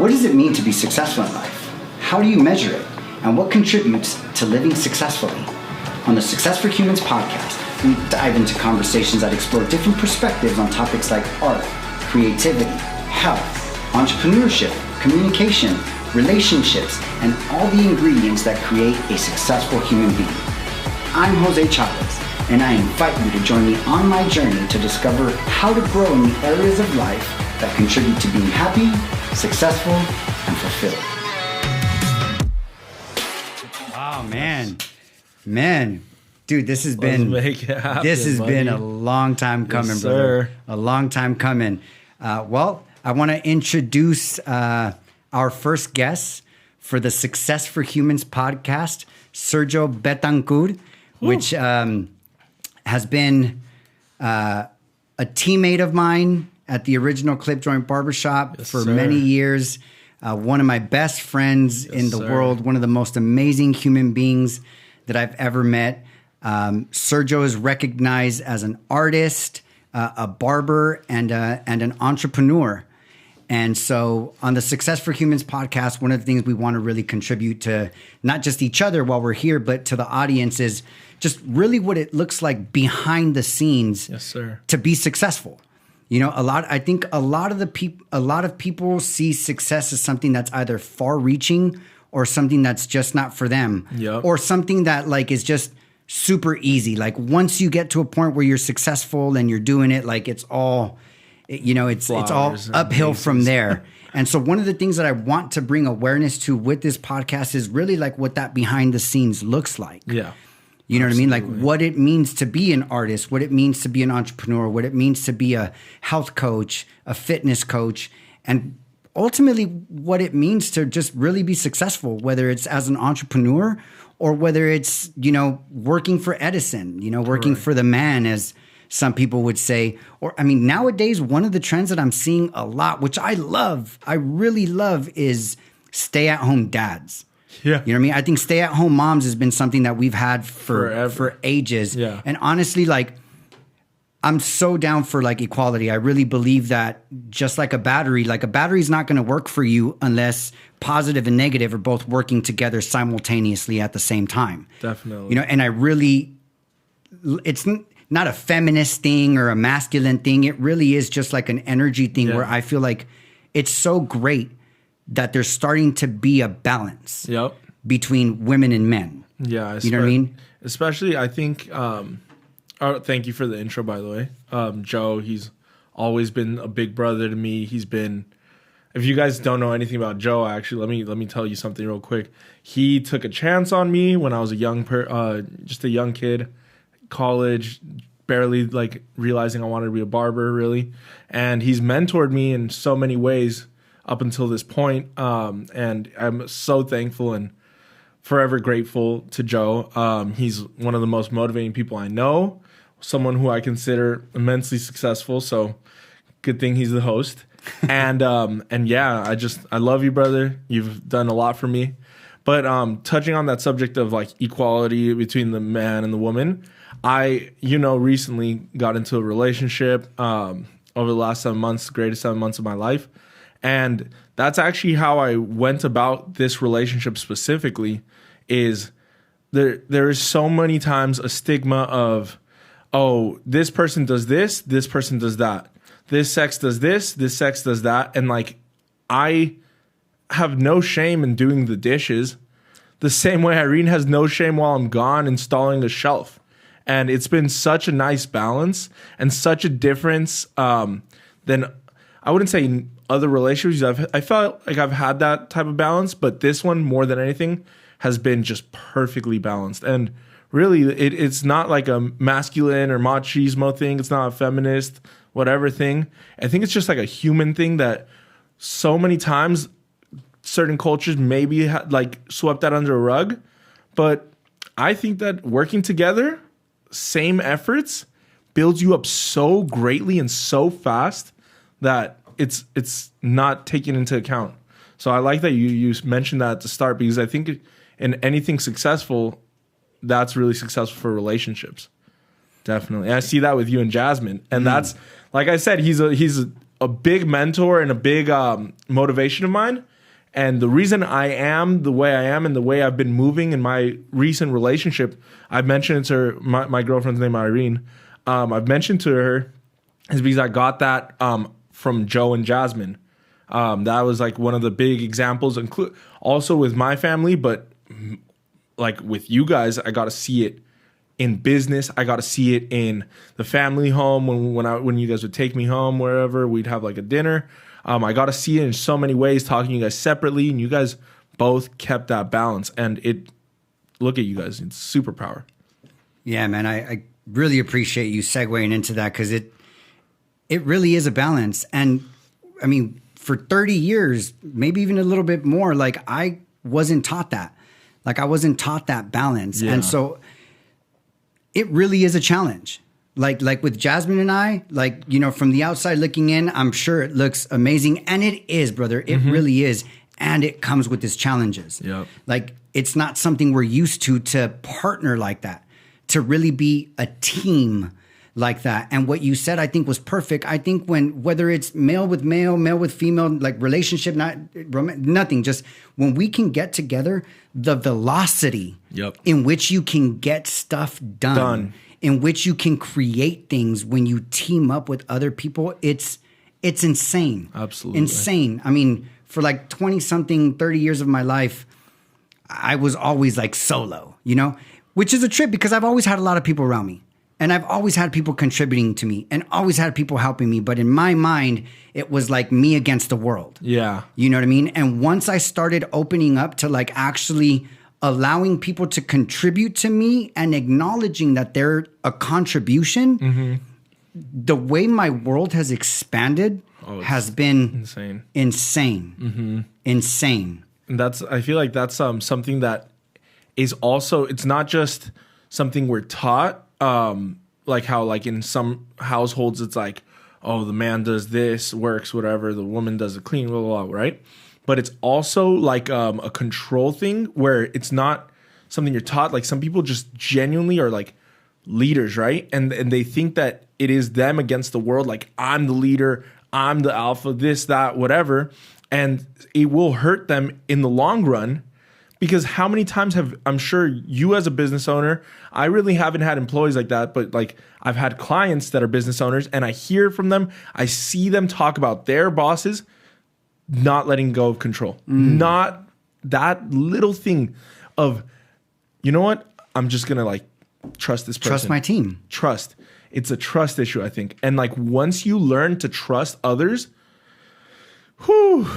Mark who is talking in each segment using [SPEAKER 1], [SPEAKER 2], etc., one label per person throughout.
[SPEAKER 1] What does it mean to be successful in life? How do you measure it? And what contributes to living successfully? On the Success for Humans podcast, we dive into conversations that explore different perspectives on topics like art, creativity, health, entrepreneurship, communication, relationships, and all the ingredients that create a successful human being. I'm Jose Chavez, and I invite you to join me on my journey to discover how to grow in the areas of life that contribute to being happy, successful, and fulfilled. Oh, man, dude, this has been a long time coming,
[SPEAKER 2] yes,
[SPEAKER 1] brother. A long time coming. Well, I want to introduce our first guest for the Success for Humans podcast, Sergio Betancur, which has been a teammate of mine at the original Clip Joint Barbershop for many years. One of my best friends in the world, one of the most amazing human beings that I've ever met. Sergio is recognized as an artist, a barber, and an entrepreneur. And so on the Success for Humans podcast, one of the things we want to really contribute to not just each other while we're here, but to the audience is just really what it looks like behind the scenes to be successful. You know, I think a lot of people see success as something that's either far-reaching or something that's just not for them, or something that like is just super easy. Like once you get to a point where you're successful and you're doing it, like it's all, it's all uphill from there. And so one of the things that I want to bring awareness to with this podcast is really like what that behind the scenes looks like. Yeah. You know what I mean? Like what it means to be an artist, what it means to be an entrepreneur, what it means to be a health coach, a fitness coach, and ultimately what it means to just really be successful, whether it's as an entrepreneur or whether it's, working for Edison, working for the man, as some people would say. Or, I mean, nowadays, one of the trends that I'm seeing a lot, which I really love, is stay-at-home dads. Yeah. You know what I mean? I think stay-at-home moms has been something that we've had for ages. Yeah. And honestly, like, I'm so down for like equality. I really believe that just like a battery is not going to work for you unless positive and negative are both working together simultaneously at the same time.
[SPEAKER 2] Definitely.
[SPEAKER 1] And it's not a feminist thing or a masculine thing. It really is just like an energy thing where I feel like it's so great that there's starting to be a balance between women and men. Yeah. You know what I mean?
[SPEAKER 2] Especially, I think, thank you for the intro, by the way. Joe, he's always been a big brother to me. He's been, if you guys don't know anything about Joe, actually, let me tell you something real quick. He took a chance on me when I was just a young kid, college, barely like realizing I wanted to be a barber, really. And he's mentored me in so many ways up until this point. And I'm so thankful and forever grateful to Joe. He's one of the most motivating people I know, someone who I consider immensely successful. So good thing he's the host. And yeah, I love you, brother. You've done a lot for me. But touching on that subject of like equality between the man and the woman, I recently got into a relationship over the last 7 months, the greatest 7 months of my life. And that's actually how I went about this relationship specifically. Is there is so many times a stigma of, oh, this person does this person does that. This sex does this sex does that. And like, I have no shame in doing the dishes the same way Irene has no shame while I'm gone installing a shelf. And it's been such a nice balance and such a difference than, I wouldn't say other relationships. I felt like I've had that type of balance, but this one, more than anything, has been just perfectly balanced. And really, it's not like a masculine or machismo thing. It's not a feminist, whatever thing. I think it's just like a human thing that so many times certain cultures maybe like swept that under a rug. But I think that working together, same efforts, builds you up so greatly and so fast that it's not taken into account. So I like that you mentioned that at the start, because I think in anything successful, that's really successful for relationships. Definitely. And I see that with you and Jasmine. And that's, like I said, he's a big mentor and a big motivation of mine. And the reason I am the way I am and the way I've been moving in my recent relationship, I've mentioned to her, my girlfriend's name Irene. I've mentioned to her is because I got that from Joe and Jasmine. That was like one of the big examples, also with my family, but like with you guys, I got to see it in business. I got to see it in the family home when you guys would take me home, wherever we'd have like a dinner. I got to see it in so many ways, talking to you guys separately, and you guys both kept that balance. And look at you guys, it's superpower.
[SPEAKER 1] Yeah, man, I really appreciate you segueing into that, because it really is a balance. And I mean, for 30 years, maybe even a little bit more, like I wasn't taught that. Like I wasn't taught that balance. Yeah. And so it really is a challenge. Like with Jasmine and I, like, you know, from the outside looking in, I'm sure it looks amazing. And it is, brother. It really is. And it comes with its challenges. Yep. Like it's not something we're used to partner like that, to really be a team like that. And what you said, I think, was perfect. I think whether it's male with male, male with female, like relationship, nothing, just when we can get together, the velocity in which you can get stuff done, in which you can create things when you team up with other people, it's insane.
[SPEAKER 2] Absolutely.
[SPEAKER 1] Insane. I mean, for like 20 something, 30 years of my life, I was always like solo, you know, which is a trip because I've always had a lot of people around me. And I've always had people contributing to me and always had people helping me. But in my mind, it was like me against the world. Yeah. You know what I mean? And once I started opening up to like actually allowing people to contribute to me and acknowledging that they're a contribution, the way my world has expanded has been insane. Insane.
[SPEAKER 2] And I feel like that's something that is also, it's not just something we're taught. Like how like in some households it's like, oh, the man does this, works, whatever, the woman does the clean, blah, blah, blah, right? But it's also like a control thing where it's not something you're taught. Like some people just genuinely are like leaders, right? And they think that it is them against the world. Like I'm the leader, I'm the alpha, this, that, whatever. And it will hurt them in the long run. Because how many times I'm sure you as a business owner, I really haven't had employees like that, but like I've had clients that are business owners and I hear from them, I see them talk about their bosses not letting go of control. Not that little thing of, you know what? I'm just going to like trust this person.
[SPEAKER 1] Trust my team.
[SPEAKER 2] Trust. It's a trust issue, I think. And like once you learn to trust others, whew,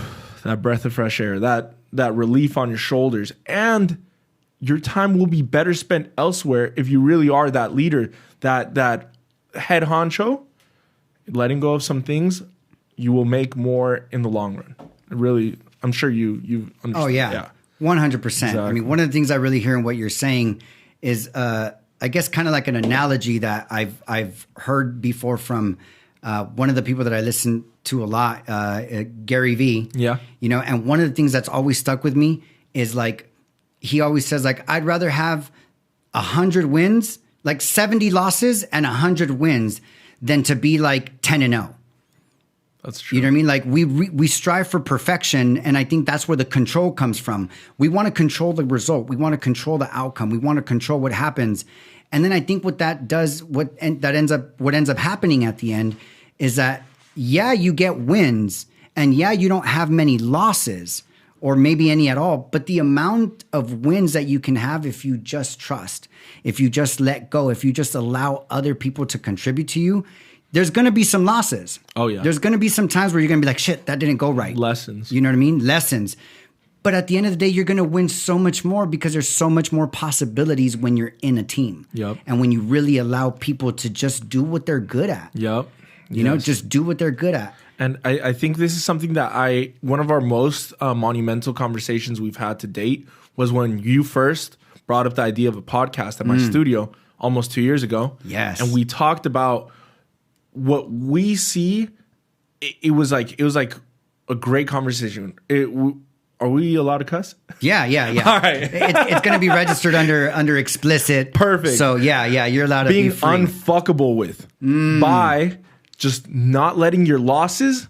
[SPEAKER 2] that breath of fresh air, that relief on your shoulders, and your time will be better spent elsewhere if you really are that leader, that head honcho. Letting go of some things, you will make more in the long run. Really, I'm sure you understand.
[SPEAKER 1] Oh yeah, 100%. Exactly. I mean, one of the things I really hear in what you're saying is, I guess, kind of like an analogy that I've heard before from one of the people that I listen to a lot, Gary Vee. Yeah. You know, and one of the things that's always stuck with me is like, he always says like, I'd rather have 100 wins, like 70 losses and 100 wins than to be like 10-0.
[SPEAKER 2] That's true.
[SPEAKER 1] You know what I mean? Like we strive for perfection. And I think that's where the control comes from. We want to control the result. We want to control the outcome. We want to control what happens. And then I think what that does, what ends up happening at the end is that, yeah, you get wins and yeah, you don't have many losses or maybe any at all, but the amount of wins that you can have if you just trust, if you just let go, if you just allow other people to contribute to you, there's going to be some losses. Oh yeah. There's going to be some times where you're going to be like, shit, that didn't go right.
[SPEAKER 2] Lessons.
[SPEAKER 1] You know what I mean? Lessons. But at the end of the day, you're going to win so much more because there's so much more possibilities when you're in a team. Yep. And when you really allow people to just do what they're good at. Yep. You know, just do what they're good at.
[SPEAKER 2] And I think this is something that one of our most monumental conversations we've had to date was when you first brought up the idea of a podcast at my studio almost 2 years ago. Yes. And we talked about what we see. It was like a great conversation. Are we allowed to cuss?
[SPEAKER 1] Yeah. All right. It's going to be registered under explicit.
[SPEAKER 2] Perfect.
[SPEAKER 1] So yeah, you're allowed to be free.
[SPEAKER 2] Being unfuckable with by just not letting your losses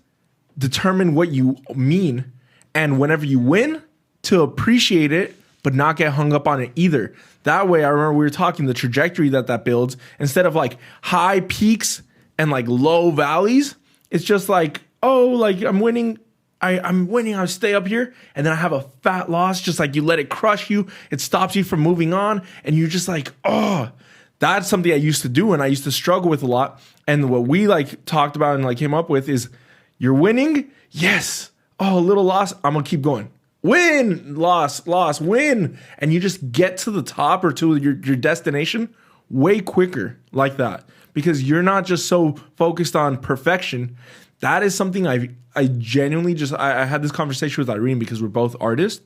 [SPEAKER 2] determine what you mean And whenever you win, to appreciate it, but not get hung up on it either. That way, I remember we were talking the trajectory that builds. Instead of like high peaks and like low valleys, it's just like, oh, like I'm winning. I'm winning. I stay up here, and then I have a fat loss. Just like you let it crush you. It stops you from moving on, and you're just like, oh, that's something I used to do, and I used to struggle with a lot. And what we like talked about and like came up with is, you're winning. Yes. Oh, a little loss. I'm gonna keep going. Win, loss, win, and you just get to the top or to your destination way quicker like that, because you're not just so focused on perfection. That is something I genuinely just I had this conversation with Irene because we're both artists.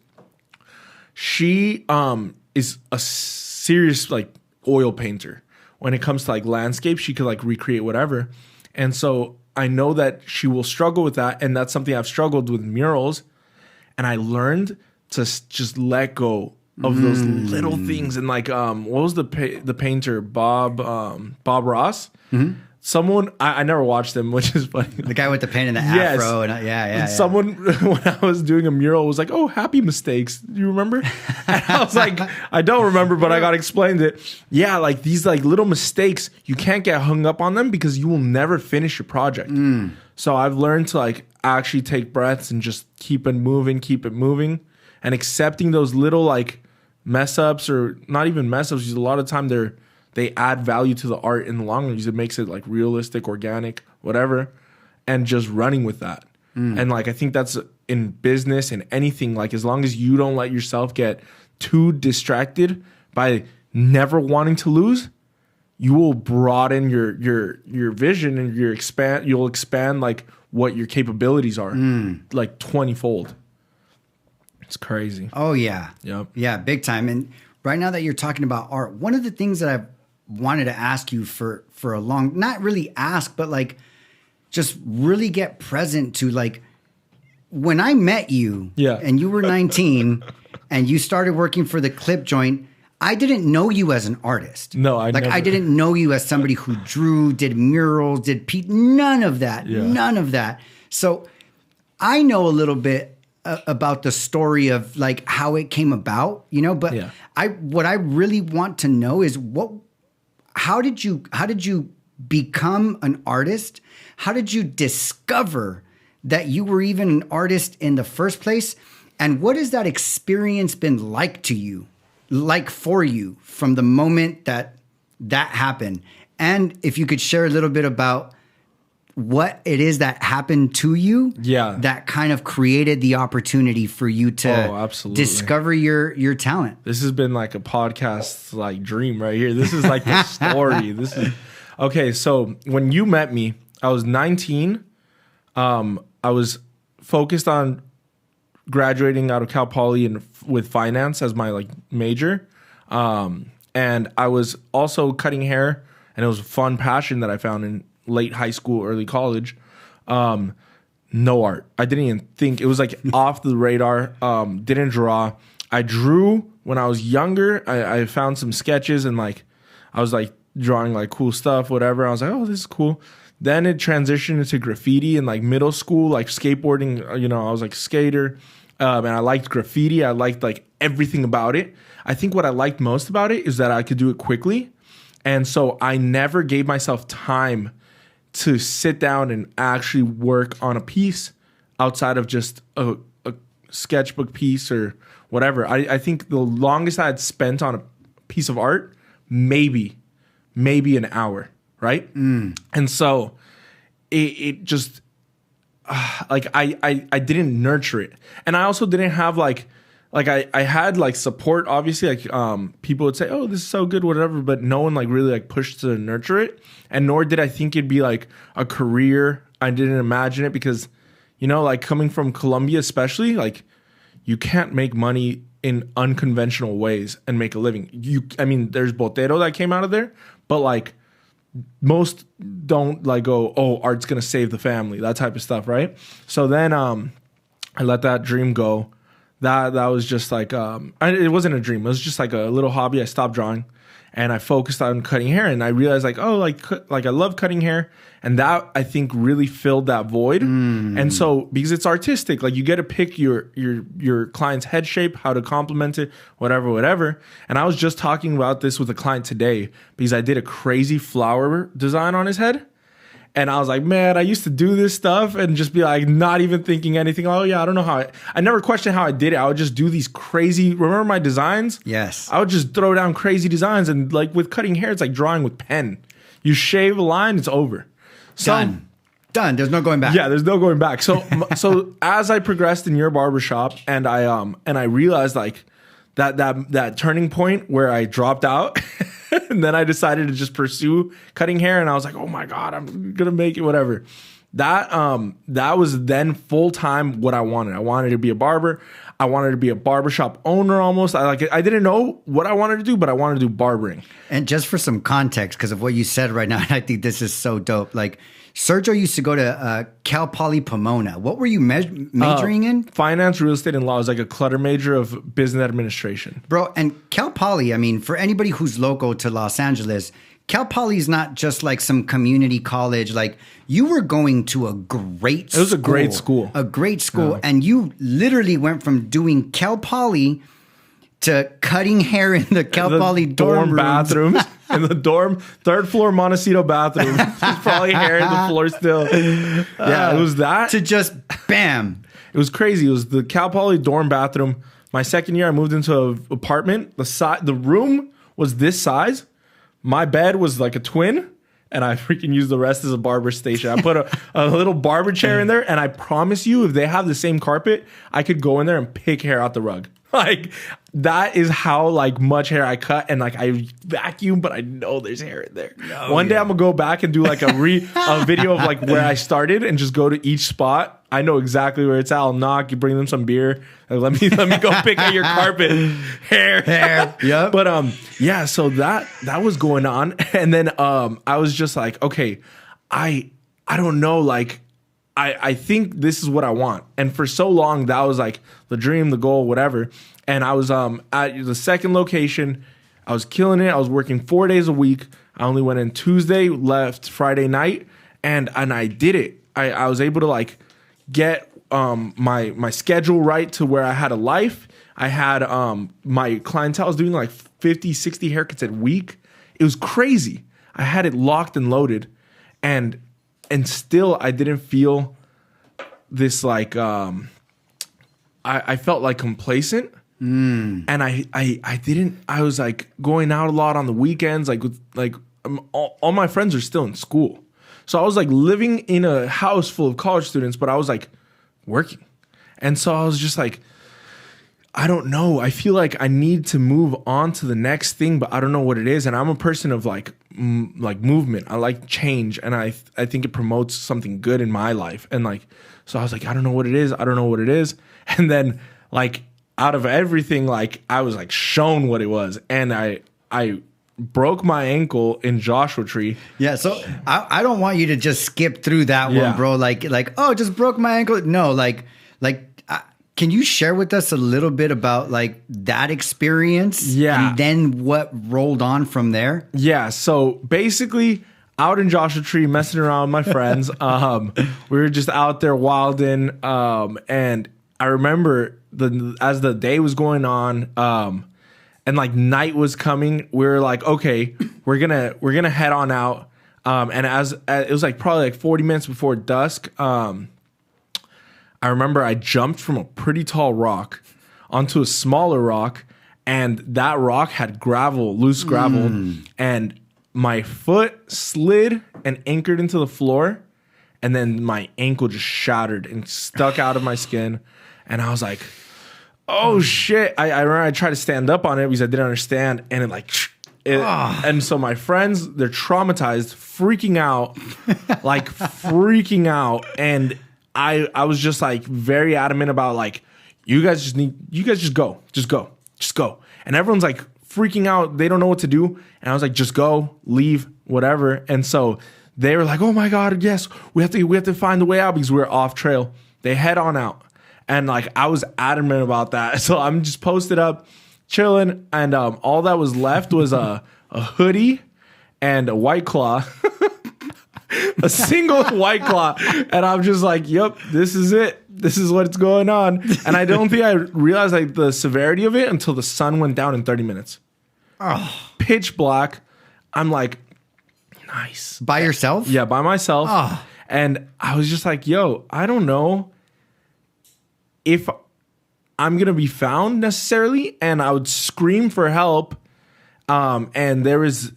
[SPEAKER 2] She is a serious like oil painter. When it comes to like landscape, she could like recreate whatever. And so I know that she will struggle with that, and that's something I've struggled with murals. And I learned to just let go of those little things. And like, what was the painter, Bob Ross? Mm-hmm. Someone, I never watched him, which is funny.
[SPEAKER 1] The guy with the paint and the afro. And
[SPEAKER 2] And someone, when I was doing a mural, was like, oh, happy mistakes. Do you remember? And I was like, I don't remember, but I got explained it. Yeah, like these like little mistakes, you can't get hung up on them because you will never finish your project. So I've learned to like actually take breaths and just keep it moving, and accepting those little like mess ups, or not even mess ups, because a lot of time they add value to the art in the long run, because it makes it like realistic, organic, whatever, and just running with that. And like I think that's in business and anything, like as long as you don't let yourself get too distracted by never wanting to lose, you will broaden your vision, and you'll expand like what your capabilities are, like 20-fold. It's crazy.
[SPEAKER 1] Oh yeah.
[SPEAKER 2] Yep.
[SPEAKER 1] Yeah, big time. And right now that you're talking about art, one of the things that I've wanted to ask you for a long, not really ask, but like just really get present to, like, when I met you, and you were 19 and you started working for the Clip Joint, I didn't know you as an artist.
[SPEAKER 2] No, I
[SPEAKER 1] didn't know you as somebody who drew, did murals, did none of that. Yeah. None of that. So I know a little bit about the story of like how it came about, you know, but what I really want to know is how did you become an artist? How did you discover that you were even an artist in the first place? And what has that experience been like for you from the moment that happened? And if you could share a little bit about what it is that happened to you that kind of created the opportunity for you to discover your talent.
[SPEAKER 2] This has been like a podcast like dream right here. This is like the story. This is okay. So when you met me, I was 19. I was focused on graduating out of Cal Poly and with finance as my like major. And I was also cutting hair, and it was a fun passion that I found in late high school, early college. No art. I didn't even think. It was like off the radar. Didn't draw. I drew when I was younger. I found some sketches, and like I was like drawing like cool stuff, whatever. I was like, oh, this is cool. Then it transitioned into graffiti in like middle school, like skateboarding. You know, I was like a skater, and I liked graffiti. I liked like everything about it. I think what I liked most about it is that I could do it quickly. And so I never gave myself time to sit down and actually work on a piece outside of just a sketchbook piece or whatever. I think the longest I had spent on a piece of art, maybe an hour, right? And so it just like I didn't nurture it. And I also didn't have I had like support, obviously, like people would say, oh, this is so good, whatever, but no one like really like pushed to nurture it. And nor did I think it'd be like a career. I didn't imagine it because, you know, like coming from Colombia especially, like you can't make money in unconventional ways and make a living. I mean, there's Botero that came out of there, but like most don't like go, oh, art's gonna save the family, that type of stuff, right? So then I let that dream go. That was just like it wasn't a dream. It was just like a little hobby. I stopped drawing, and I focused on cutting hair, and I realized like, oh, like I love cutting hair, and that I think really filled that void. And so because it's artistic, like you get to pick your client's head shape, how to complement it, whatever. And I was just talking about this with a client today because I did a crazy flower design on his head. And I was like, man, I used to do this stuff and just be like, not even thinking anything. Oh, yeah, I don't know how I never questioned how I did it. I would just do these crazy, remember my designs?
[SPEAKER 1] Yes.
[SPEAKER 2] I would just throw down crazy designs. And like with cutting hair, it's like drawing with pen. You shave a line, it's over.
[SPEAKER 1] Done. There's no going back.
[SPEAKER 2] Yeah, there's no going back. So as I progressed in your barbershop and I realized like that turning point where I dropped out and then I decided to just pursue cutting hair, and I was like, oh my God, I'm gonna make it, whatever. That was then full time what I wanted. I wanted to be a barber. I wanted to be a barbershop owner almost. I didn't know what I wanted to do, but I wanted to do barbering.
[SPEAKER 1] And just for some context, because of what you said right now, I think this is so dope. Like Sergio used to go to Cal Poly Pomona. What were you majoring in?
[SPEAKER 2] Finance, real estate, and law. Is like a clutter major of business administration.
[SPEAKER 1] Bro, and Cal Poly, I mean, for anybody who's local to Los Angeles, Cal Poly is not just like some community college. Like you were going to a great school.
[SPEAKER 2] It was a great school.
[SPEAKER 1] A great school. Yeah. And you literally went from doing Cal Poly to cutting hair in the Cal Poly dorm
[SPEAKER 2] bathrooms. In the dorm, third floor Montecito bathroom. There's probably hair in the floor still. Yeah, it was that.
[SPEAKER 1] To just bam.
[SPEAKER 2] It was crazy. It was the Cal Poly dorm bathroom. My second year, I moved into an apartment. The room was this size. My bed was like a twin, and I freaking used the rest as a barber station. I put a little barber chair in there, and I promise you, if they have the same carpet, I could go in there and pick hair out the rug. Like that is how like much hair I cut, and like I vacuum, but I know there's hair in there. One day I'm gonna go back and do like a video of like where I started and just go to each spot. I know exactly where it's at. I'll knock. You bring them some beer. Like, let me go pick out your carpet. Hair.
[SPEAKER 1] Yeah.
[SPEAKER 2] But yeah. So that was going on, and then I was just like, okay, I don't know, like. I think this is what I want. And for so long, that was like the dream, the goal, whatever. And I was at the second location. I was killing it. I was working 4 days a week. I only went in Tuesday, left Friday night. And I did it. I was able to like get my schedule right to where I had a life. I had my clientele was doing like 50, 60 haircuts a week. It was crazy. I had it locked and loaded. And still I didn't feel this like I felt like complacent. And I didn't. I was like going out a lot on the weekends, like with like all my friends are still in school. So I was like living in a house full of college students, but I was like working. And so I was just like, I don't know. I feel like I need to move on to the next thing, but I don't know what it is. And I'm a person of like movement. I like change, and I think it promotes something good in my life. And like, so I was like, I don't know what it is. I don't know what it is. And then like out of everything, like I was like shown what it was, and I broke my ankle in Joshua Tree.
[SPEAKER 1] Yeah, so I don't want you to just skip through that one, bro. Like oh, just broke my ankle. No, like. Can you share with us a little bit about like that experience?
[SPEAKER 2] Yeah.
[SPEAKER 1] And then what rolled on from there?
[SPEAKER 2] Yeah. So basically out in Joshua Tree, messing around with my friends. We were just out there wilding. And I remember as the day was going on, and like night was coming, we were like, okay, we're gonna head on out. And as it was like probably like 40 minutes before dusk, I remember I jumped from a pretty tall rock onto a smaller rock, and that rock had loose gravel, and my foot slid and anchored into the floor, and then my ankle just shattered and stuck out of my skin, and I was like, oh shit. I remember I tried to stand up on it because I didn't understand, and it like... And so my friends, they're traumatized, freaking out, and I was just like very adamant about like, you guys just go. And everyone's like freaking out. They don't know what to do. And I was like, just go, leave, whatever. And so they were like, oh my God, yes, we have to find the way out because we're off trail. They head on out. And like, I was adamant about that. So I'm just posted up, chilling. And all that was left was a hoodie, and a White Claw. A single White Claw. And I'm just like, yep, this is it. This is what's going on. And I don't think I realized like the severity of it until the sun went down in 30 minutes.
[SPEAKER 1] Oh.
[SPEAKER 2] Pitch black. I'm like, nice.
[SPEAKER 1] By yourself?
[SPEAKER 2] Yeah, by myself.
[SPEAKER 1] Oh.
[SPEAKER 2] And I was just like, yo, I don't know if I'm going to be found necessarily. And I would scream for help. And there was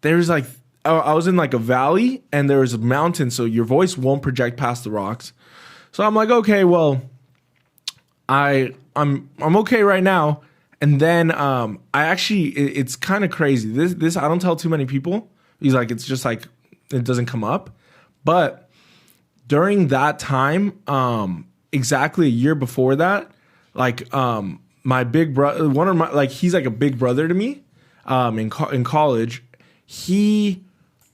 [SPEAKER 2] like, I was in like a valley and there was a mountain. So your voice won't project past the rocks. So I'm like, okay, well, I'm okay right now. And then I actually, it's kind of crazy. This I don't tell too many people. He's like, it's just like, it doesn't come up. But during that time, exactly a year before that, like my big brother, one of my, like, he's like a big brother to me in college. He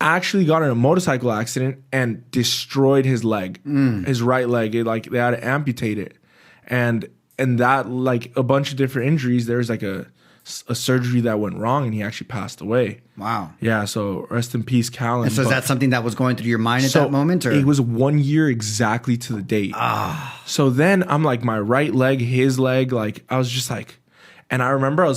[SPEAKER 2] actually got in a motorcycle accident and destroyed his leg, his right leg. It, like, they had to amputate it. And that, like, a bunch of different injuries, there was like a surgery that went wrong and he actually passed away.
[SPEAKER 1] Wow.
[SPEAKER 2] Yeah, so rest in peace, Callan.
[SPEAKER 1] And so is that something that was going through your mind at that moment? Or?
[SPEAKER 2] It was 1 year exactly to the date. So then I'm like, my right leg, his leg, like, I was just like, and I remember I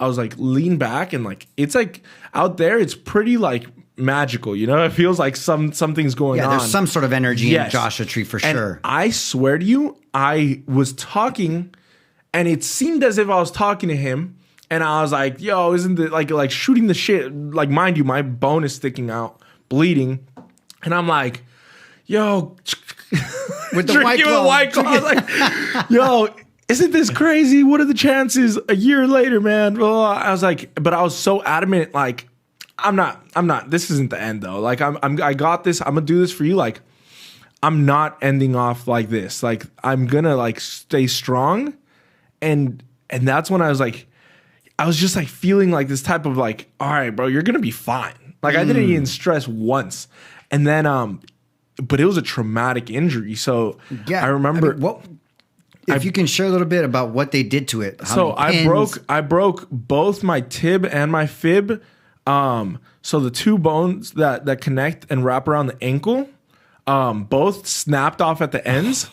[SPEAKER 2] was like lean back and like, it's like out there, it's pretty like magical, you know? It feels like something's going on.
[SPEAKER 1] Yeah, there's some sort of energy in Joshua Tree for
[SPEAKER 2] and
[SPEAKER 1] sure.
[SPEAKER 2] I swear to you, I was talking and it seemed as if I was talking to him and I was like, yo, isn't it like shooting the shit? Like, mind you, my bone is sticking out, bleeding. And I'm like, yo,
[SPEAKER 1] with the White Claw.
[SPEAKER 2] I was like, yo, isn't this crazy? What are the chances a year later, man? Well, I was like, but I was so adamant, like, I'm not, this isn't the end though. Like, I got this. I'm gonna do this for you. Like, I'm not ending off like this. Like, I'm gonna like stay strong. And that's when I was just like feeling like this type of like, all right, bro, you're gonna be fine. Like, I didn't even stress once. And then, but it was a traumatic injury. So yeah, I remember.
[SPEAKER 1] If you can share a little bit about what they did to it.
[SPEAKER 2] So I broke both my tib and my fib. So the two bones that connect and wrap around the ankle, both snapped off at the ends.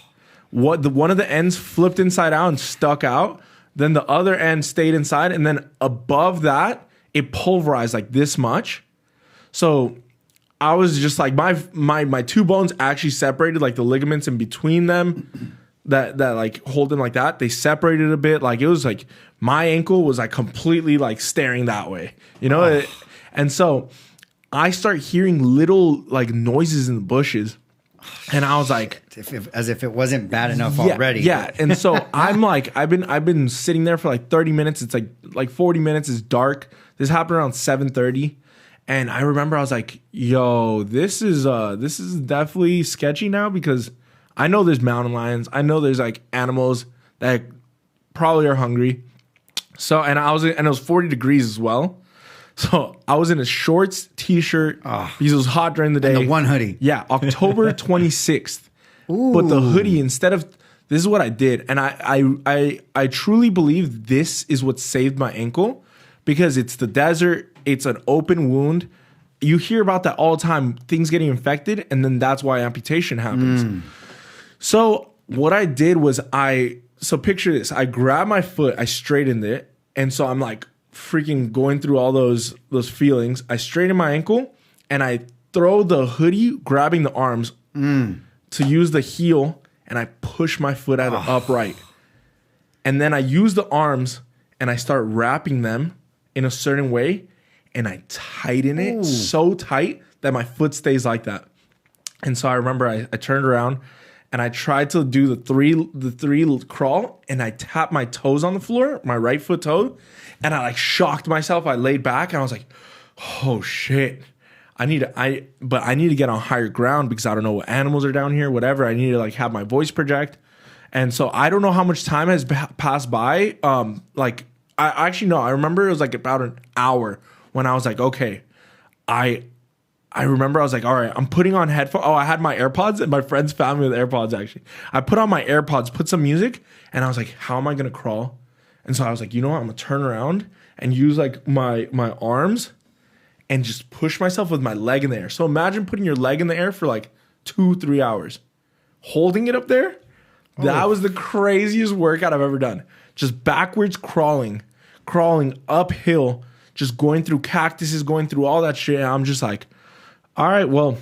[SPEAKER 2] One of the ends flipped inside out and stuck out. Then the other end stayed inside, and then above that, it pulverized like this much. So I was just like, my two bones actually separated, like the ligaments in between them that like hold them like that. They separated a bit. Like, it was like my ankle was like completely like staring that way, you know? And so I start hearing little like noises in the bushes. And I was like,
[SPEAKER 1] as if it wasn't bad enough already.
[SPEAKER 2] Yeah. And so I'm like, I've been sitting there for like 30 minutes. It's like 40 minutes. It's dark. This happened around 7:30. And I remember I was like, yo, this is definitely sketchy now, because I know there's mountain lions. I know there's like animals that probably are hungry. So, and it was 40 degrees as well. So I was in a shorts, t-shirt, because it was hot during the day.
[SPEAKER 1] And the one hoodie.
[SPEAKER 2] Yeah, October 26th. Ooh. But the hoodie, this is what I did. And I truly believe this is what saved my ankle, because it's the desert. It's an open wound. You hear about that all the time, things getting infected, and then that's why amputation happens. So what I did was so picture this. I grabbed my foot, I straightened it. And so I'm like freaking going through all those feelings. I straighten my ankle and I throw the hoodie, grabbing the arms to use the heel, and I push my foot out upright. And then I use the arms and I start wrapping them in a certain way, and I tighten it so tight that my foot stays like that. And so I remember I turned around and I tried to do the three crawl, and I tapped my toes on the floor, my right foot toe, and I like shocked myself. I laid back and I was like, oh shit. I need to get on higher ground, because I don't know what animals are down here, whatever. I need to like have my voice project. And so I don't know how much time has passed by. Like, I actually know. I remember it was like about an hour when I was like, okay, I remember I was like, all right, I'm putting on headphones. Oh, I had my AirPods, and my friends found me with AirPods, actually. I put on my AirPods, put some music, and I was like, how am I going to crawl? And so I was like, you know what? I'm going to turn around and use like my arms and just push myself with my leg in the air. So imagine putting your leg in the air for like 2-3 hours, holding it up there. That was the craziest workout I've ever done. Just backwards crawling uphill, just going through cactuses, going through all that shit. And I'm just like, all right, well,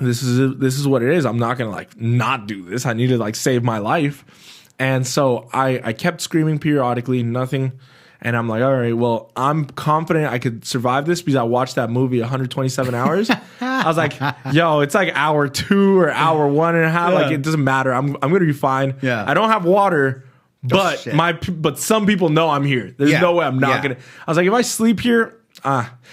[SPEAKER 2] this is what it is. I'm not gonna like not do this. I need to like save my life. And so I kept screaming periodically, nothing. And I'm like, all right, well, I'm confident I could survive this because I watched that movie 127 hours. I was like, yo, it's like hour 2 or hour 1.5. Like, it doesn't matter. I'm going to be fine.
[SPEAKER 1] Yeah.
[SPEAKER 2] I don't have water, but but some people know I'm here. There's no way I'm not going to. I was like, if I sleep here,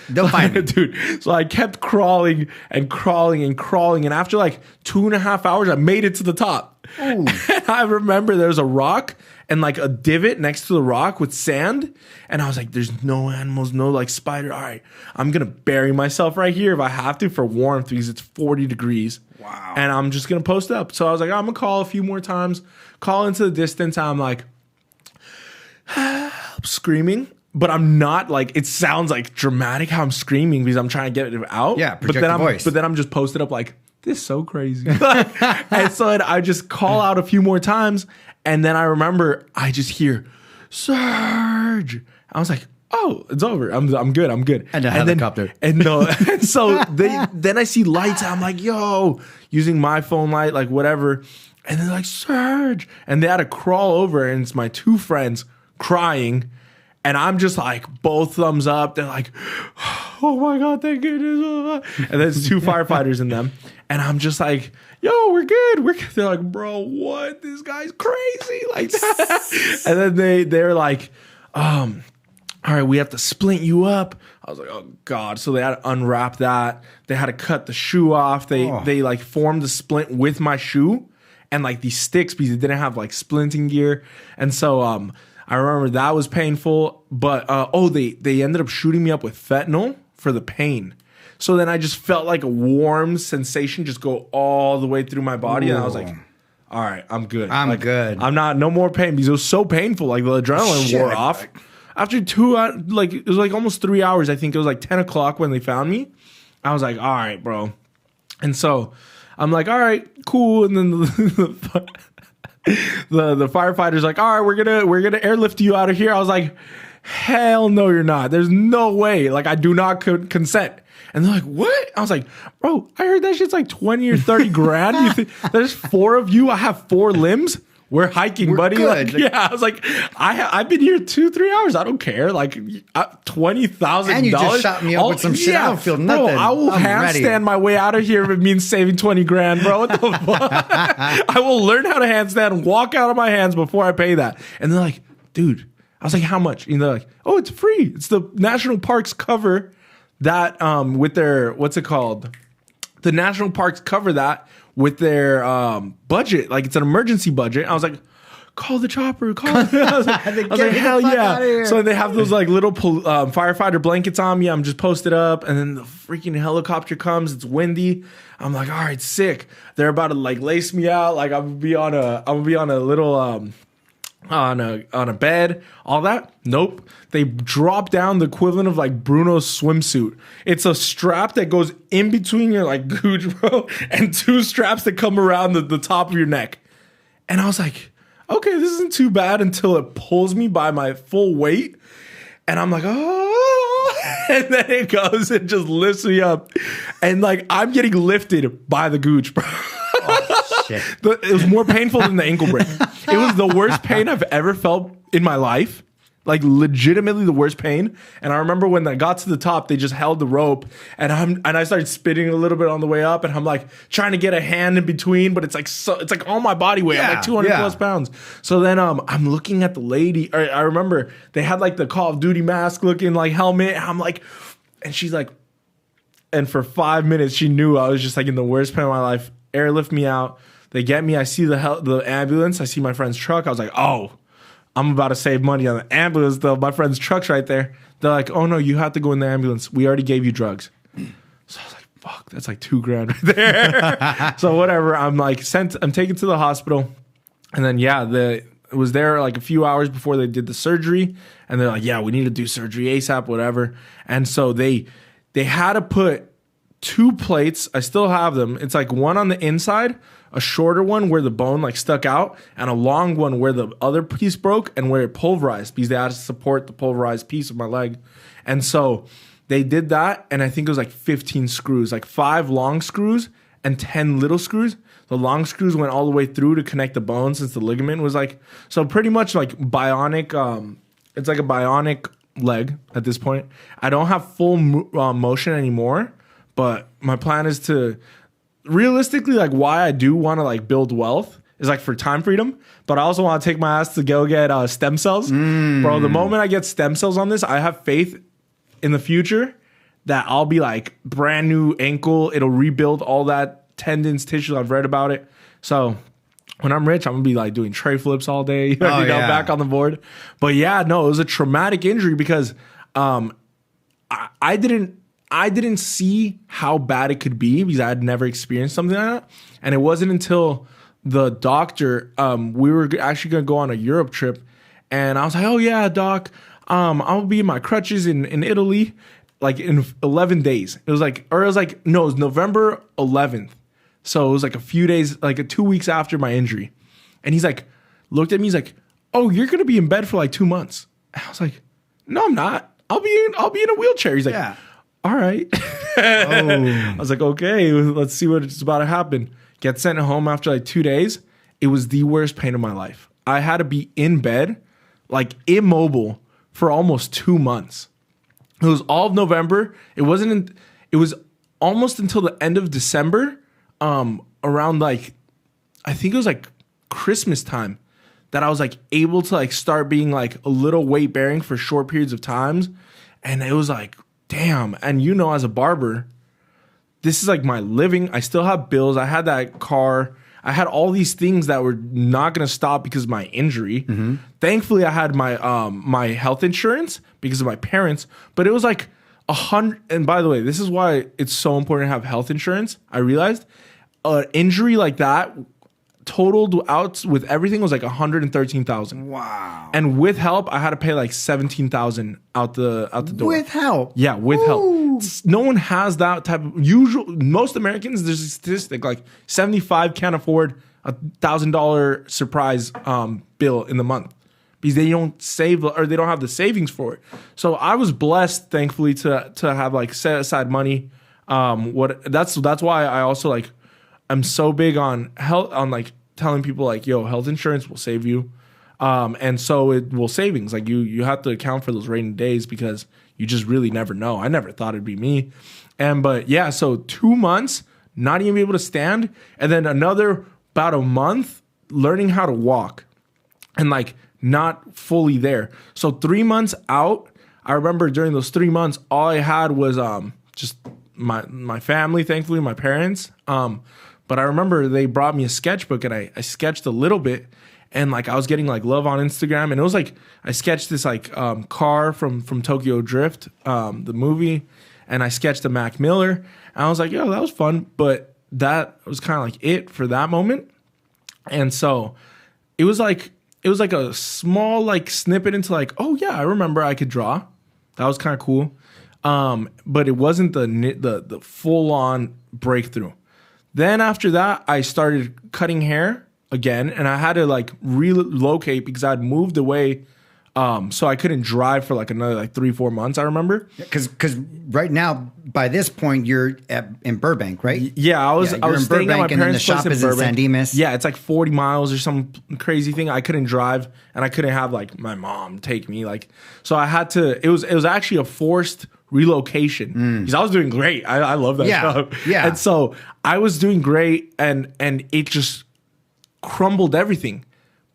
[SPEAKER 1] they'll find me.
[SPEAKER 2] Dude. So I kept crawling. And after like 2.5 hours, I made it to the top. And I remember there was a rock and like a divot next to the rock with sand. And I was like, there's no animals, no like spider. All right, I'm going to bury myself right here if I have to for warmth because it's 40 degrees.
[SPEAKER 1] Wow.
[SPEAKER 2] And I'm just going to post up. So I was like, I'm going to call a few more times, call into the distance. I'm like, screaming. But I'm not like, it sounds like dramatic how I'm screaming because I'm trying to get it out.
[SPEAKER 1] Yeah, project the voice.
[SPEAKER 2] But then I'm just posted up like, this is so crazy. And so I just call out a few more times. And then I remember I just hear, Serge. I was like, oh, it's over. I'm good.
[SPEAKER 1] And a helicopter.
[SPEAKER 2] And so then I see lights. I'm like, yo, using my phone light, like whatever. And they're like, Serge. And they had to crawl over. And it's my 2 friends crying. And I'm just like, both thumbs up. They're like, oh my God, thank goodness. And there's 2 firefighters in them. And I'm just like, yo, we're good. They're like, bro, what? This guy's crazy. Like that. And then they're like, all right, we have to splint you up. I was like, oh God. So they had to unwrap that. They had to cut the shoe off. They like formed the splint with my shoe and like these sticks because they didn't have like splinting gear. And so I remember that was painful. But they ended up shooting me up with fentanyl for the pain. So then I just felt like a warm sensation just go all the way through my body. And I was like, all right, I'm good.
[SPEAKER 1] I'm good.
[SPEAKER 2] I'm not, no more pain because it was so painful. Like the adrenaline wore off. After 2, like it was like almost 3 hours. I think it was like 10 o'clock when they found me. I was like, all right, bro. And so I'm like, all right, cool. And then the firefighter's like, all right, we're gonna airlift you out of here. I was like, hell no, you're not. There's no way. Like I do not consent. And they're like, what? I was like, bro, I heard that shit's like 20 or 30 grand. You think there's 4 of you? I have 4 limbs. We're hiking, buddy.
[SPEAKER 1] Good.
[SPEAKER 2] Like, yeah, I was like, I've been here 2-3 hours. I don't care. Like $20,000.
[SPEAKER 1] And you just shot me up with some shit. I don't feel nothing.
[SPEAKER 2] Bro, I will handstand my way out of here if it means saving 20 grand, bro. What the fuck? I will learn how to handstand and walk out of my hands before I pay that. And they're like, dude. I was like, how much? And they're like, oh, it's free. It's the national parks cover that with their, what's it called? The national parks cover that with their budget. Like it's an emergency budget. I was like, call the chopper. I was like, hell yeah. So they have those like little firefighter blankets on me. I'm just posted up and then the freaking helicopter comes. It's windy. I'm like, all right, sick. They're about to like lace me out. Like I'm gonna be on a little on a bed, all that. Nope. They drop down the equivalent of like Bruno's swimsuit. It's a strap that goes in between your like gooch, bro, and 2 straps that come around the top of your neck. And I was like, okay, this isn't too bad until it pulls me by my full weight. And I'm like, oh, and then it goes and just lifts me up. And like, I'm getting lifted by the gooch, bro.
[SPEAKER 1] Oh, shit.
[SPEAKER 2] It was more painful than the ankle break. It was the worst pain I've ever felt in my life. Like legitimately the worst pain. And I remember when I got to the top, they just held the rope and I started spitting a little bit on the way up and I'm like trying to get a hand in between, but it's like all my body weight. I'm like 200 plus pounds. So then I'm looking at the lady. I remember they had like the Call of Duty mask looking like helmet. And I'm like, and she's like, and for 5 minutes she knew I was just like in the worst pain of my life. Airlift me out. They get me. I see the ambulance. I see my friend's truck. I was like, oh, I'm about to save money on the ambulance though. My friend's truck's right there. They're like, oh no, you have to go in the ambulance. We already gave you drugs. So I was like, fuck, that's like $2 grand right there. So whatever. I'm like I'm taken to the hospital. And then it was there like a few hours before they did the surgery. And they're like, yeah, we need to do surgery ASAP, whatever. And so they they had to put 2 plates. I still have them. It's like one on the inside, a shorter one where the bone like stuck out, and a long one where the other piece broke and where it pulverized because they had to support the pulverized piece of my leg. And so they did that, and I think it was like 15 screws, like 5 long screws and 10 little screws. The long screws went all the way through to connect the bone since the ligament was like, so pretty much like bionic. It's like a bionic leg at this point. I don't have full motion anymore. But my plan is to realistically, like, why I do want to like build wealth is like for time freedom. But I also want to take my ass to go get stem cells. Bro, the moment I get stem cells on this, I have faith in the future that I'll be like brand new ankle. It'll rebuild all that tendons, tissue. I've read about it. So when I'm rich, I'm going to be like doing tray flips all day, back on the board. But yeah, no, it was a traumatic injury because I didn't see how bad it could be because I had never experienced something like that. And it wasn't until the doctor, we were actually going to go on a Europe trip. And I was like, oh, yeah, doc, I'll be in my crutches in Italy like in 11 days. It was November 11th. So it was like a few days, like 2 weeks after my injury. And he's like, looked at me. He's like, oh, you're going to be in bed for like 2 months. And I was like, no, I'm not. I'll be in a wheelchair. He's like, yeah. All right. I was like, okay, let's see what's about to happen. Get sent home after like 2 days. It was the worst pain of my life. I had to be in bed, like immobile for almost 2 months. It was all of November. It was almost until the end of December, around like, I think it was like Christmas time that I was like able to like start being like a little weight bearing for short periods of times. And it was like, damn. And as a barber, this is like my living. I still have bills. I had that car. I had all these things that were not going to stop because of my injury. Mm-hmm. Thankfully, I had my health insurance because of my parents. But it was like $100. And by the way, this is why it's so important to have health insurance. I realized an injury like that totaled out with everything was like $113,000.
[SPEAKER 3] Wow.
[SPEAKER 2] And with help, I had to pay like $17,000 out the door.
[SPEAKER 3] With help?
[SPEAKER 2] Yeah, with help. No one has that type of most Americans, there's a statistic like 75 can't afford $1,000 surprise bill in the month because they don't save or they don't have the savings for it. So I was blessed, thankfully, to have like set aside money. That's why I also like I'm so big on health, on like telling people like, yo, health insurance will save you. And so it will savings. Like you have to account for those rainy days because you just really never know. I never thought it'd be me. But yeah, so 2 months, not even able to stand. And then another about a month learning how to walk and like not fully there. So 3 months out, I remember during those 3 months, all I had was just my family, thankfully, my parents. But I remember they brought me a sketchbook and I sketched a little bit and like I was getting like love on Instagram and it was like I sketched this like car from Tokyo Drift, the movie, and I sketched a Mac Miller and I was like, yo, that was fun. But that was kind of like it for that moment. And so it was like a small like snippet into like, oh yeah, I remember I could draw. That was kind of cool. But it wasn't the full on breakthrough. Then after that, I started cutting hair again, and I had to like relocate because I'd moved away, so I couldn't drive for like another like 3-4 months. I remember
[SPEAKER 3] because right now by this point you're in Burbank, right?
[SPEAKER 2] Yeah, I was staying Burbank, at my parents' place in Burbank.
[SPEAKER 3] San Dimas.
[SPEAKER 2] Yeah, it's like 40 miles or some crazy thing. I couldn't drive, and I couldn't have like my mom take me. Like, so I had to. It was actually a forced relocation because I was doing great. I love that job.
[SPEAKER 3] Yeah,
[SPEAKER 2] and so I was doing great, and it just crumbled everything.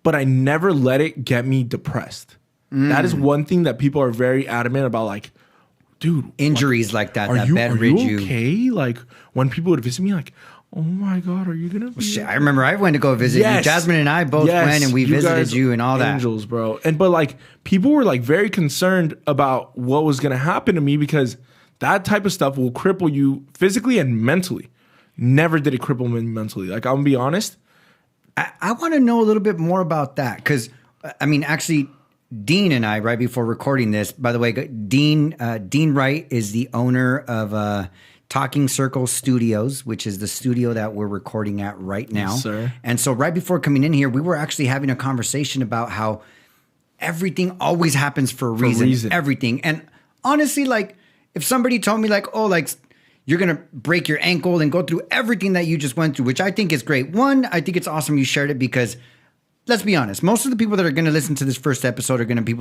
[SPEAKER 2] But I never let it get me depressed. That is one thing that people are very adamant about. Like, dude,
[SPEAKER 3] injuries like that.
[SPEAKER 2] Are you okay? Like when people would visit me, like, oh my God, are you gonna be?
[SPEAKER 3] Shit, I remember I went to go visit you. Jasmine and I both went and we visited you and all that.
[SPEAKER 2] Angels, bro. But like people were like very concerned about what was gonna happen to me because that type of stuff will cripple you physically and mentally. Never did it cripple me mentally. Like, I'm gonna be honest.
[SPEAKER 3] I want to know a little bit more about that because, I mean, actually,
[SPEAKER 1] Dean and I, right before recording this, by the way, Dean Wright is the owner of Talking Circle Studios, which is the studio that we're recording at right now.
[SPEAKER 2] Yes, sir.
[SPEAKER 1] And so right before coming in here, we were actually having a conversation about how everything always happens for a reason. Everything. And honestly, like if somebody told me like, oh, like you're going to break your ankle and go through everything that you just went through, which I think is great. One, I think it's awesome you shared it because let's be honest, most of the people that are going to listen to this first episode are going to be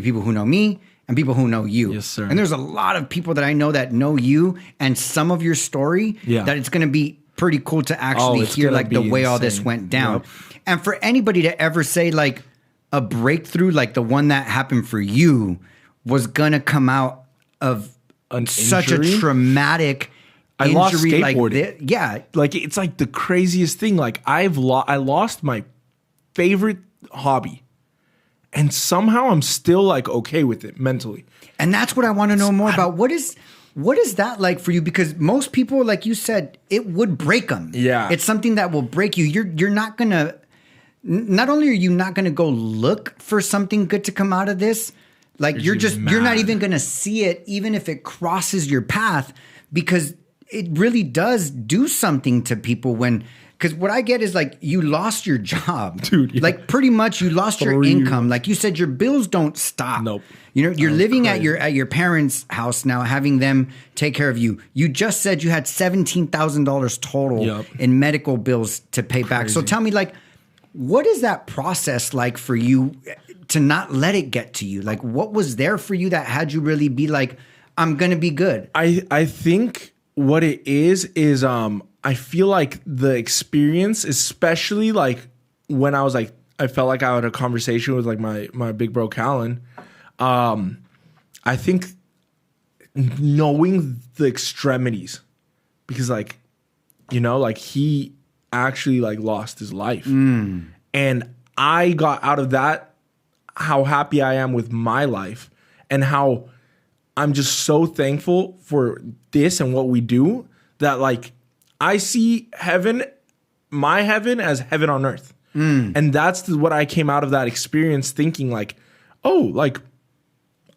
[SPEAKER 1] people who know me and people who know you.
[SPEAKER 2] Yes, sir.
[SPEAKER 1] And there's a lot of people that I know that know you and some of your story that it's going to be pretty cool to actually hear like the way all this went down. Yep. And for anybody to ever say like a breakthrough like the one that happened for you was going to come out of such a traumatic
[SPEAKER 2] I lost
[SPEAKER 1] injury like
[SPEAKER 2] skateboarding.
[SPEAKER 1] this. Yeah.
[SPEAKER 2] Like it's like the craziest thing. Like I lost my favorite hobby. And somehow I'm still like okay with it mentally.
[SPEAKER 1] And that's what I want to know more about. What is that like for you? Because most people, like you said, it would break them.
[SPEAKER 2] Yeah.
[SPEAKER 1] It's something that will break you. You're not going to, not only are you not going to go look for something good to come out of this, like you're not even going to see it, even if it crosses your path, because it really does do something to people because what I get is like you lost your job,
[SPEAKER 2] dude. Yeah.
[SPEAKER 1] Like pretty much you lost your income. Like you said, your bills don't stop.
[SPEAKER 2] Nope.
[SPEAKER 1] You know, you're living at your parents' house now, having them take care of you. You just said you had $17,000 total in medical bills to pay back. So tell me, like, what is that process like for you to not let it get to you? Like, what was there for you that had you really be like, I'm gonna be good?
[SPEAKER 2] I think what it is I feel like the experience, especially like when I was like, I felt like I had a conversation with like my big bro Callan. I think knowing the extremities, because like, you know, like he actually like lost his life. And I got out of that, how happy I am with my life and how I'm just so thankful for this and what we do that like, I see heaven, my heaven, as heaven on earth. And that's what I came out of that experience thinking like, oh, like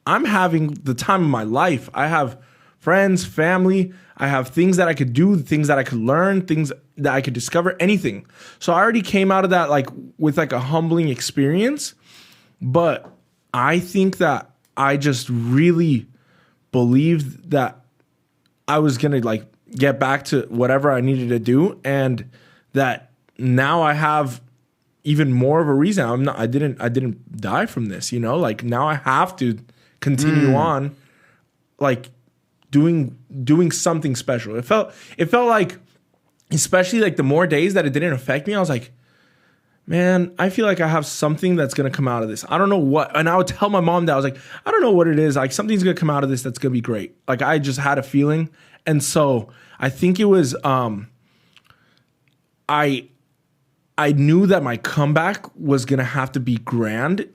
[SPEAKER 2] I'm having the time of my life. I have friends, family. I have things that I could do, things that I could learn, things that I could discover, anything. So I already came out of that like with like a humbling experience. But I think that I just really believed that I was going to like get back to whatever I needed to do, and that now I have even more of a reason. I didn't die from this, you know? Like now I have to continue on like doing something special. It felt like, especially like the more days that it didn't affect me, I was like, man, I feel like I have something that's going to come out of this. I don't know what. And I would tell my mom that I was like, I don't know what it is. Like something's going to come out of this that's going to be great. Like I just had a feeling. And so I think it was, I knew that my comeback was going to have to be grand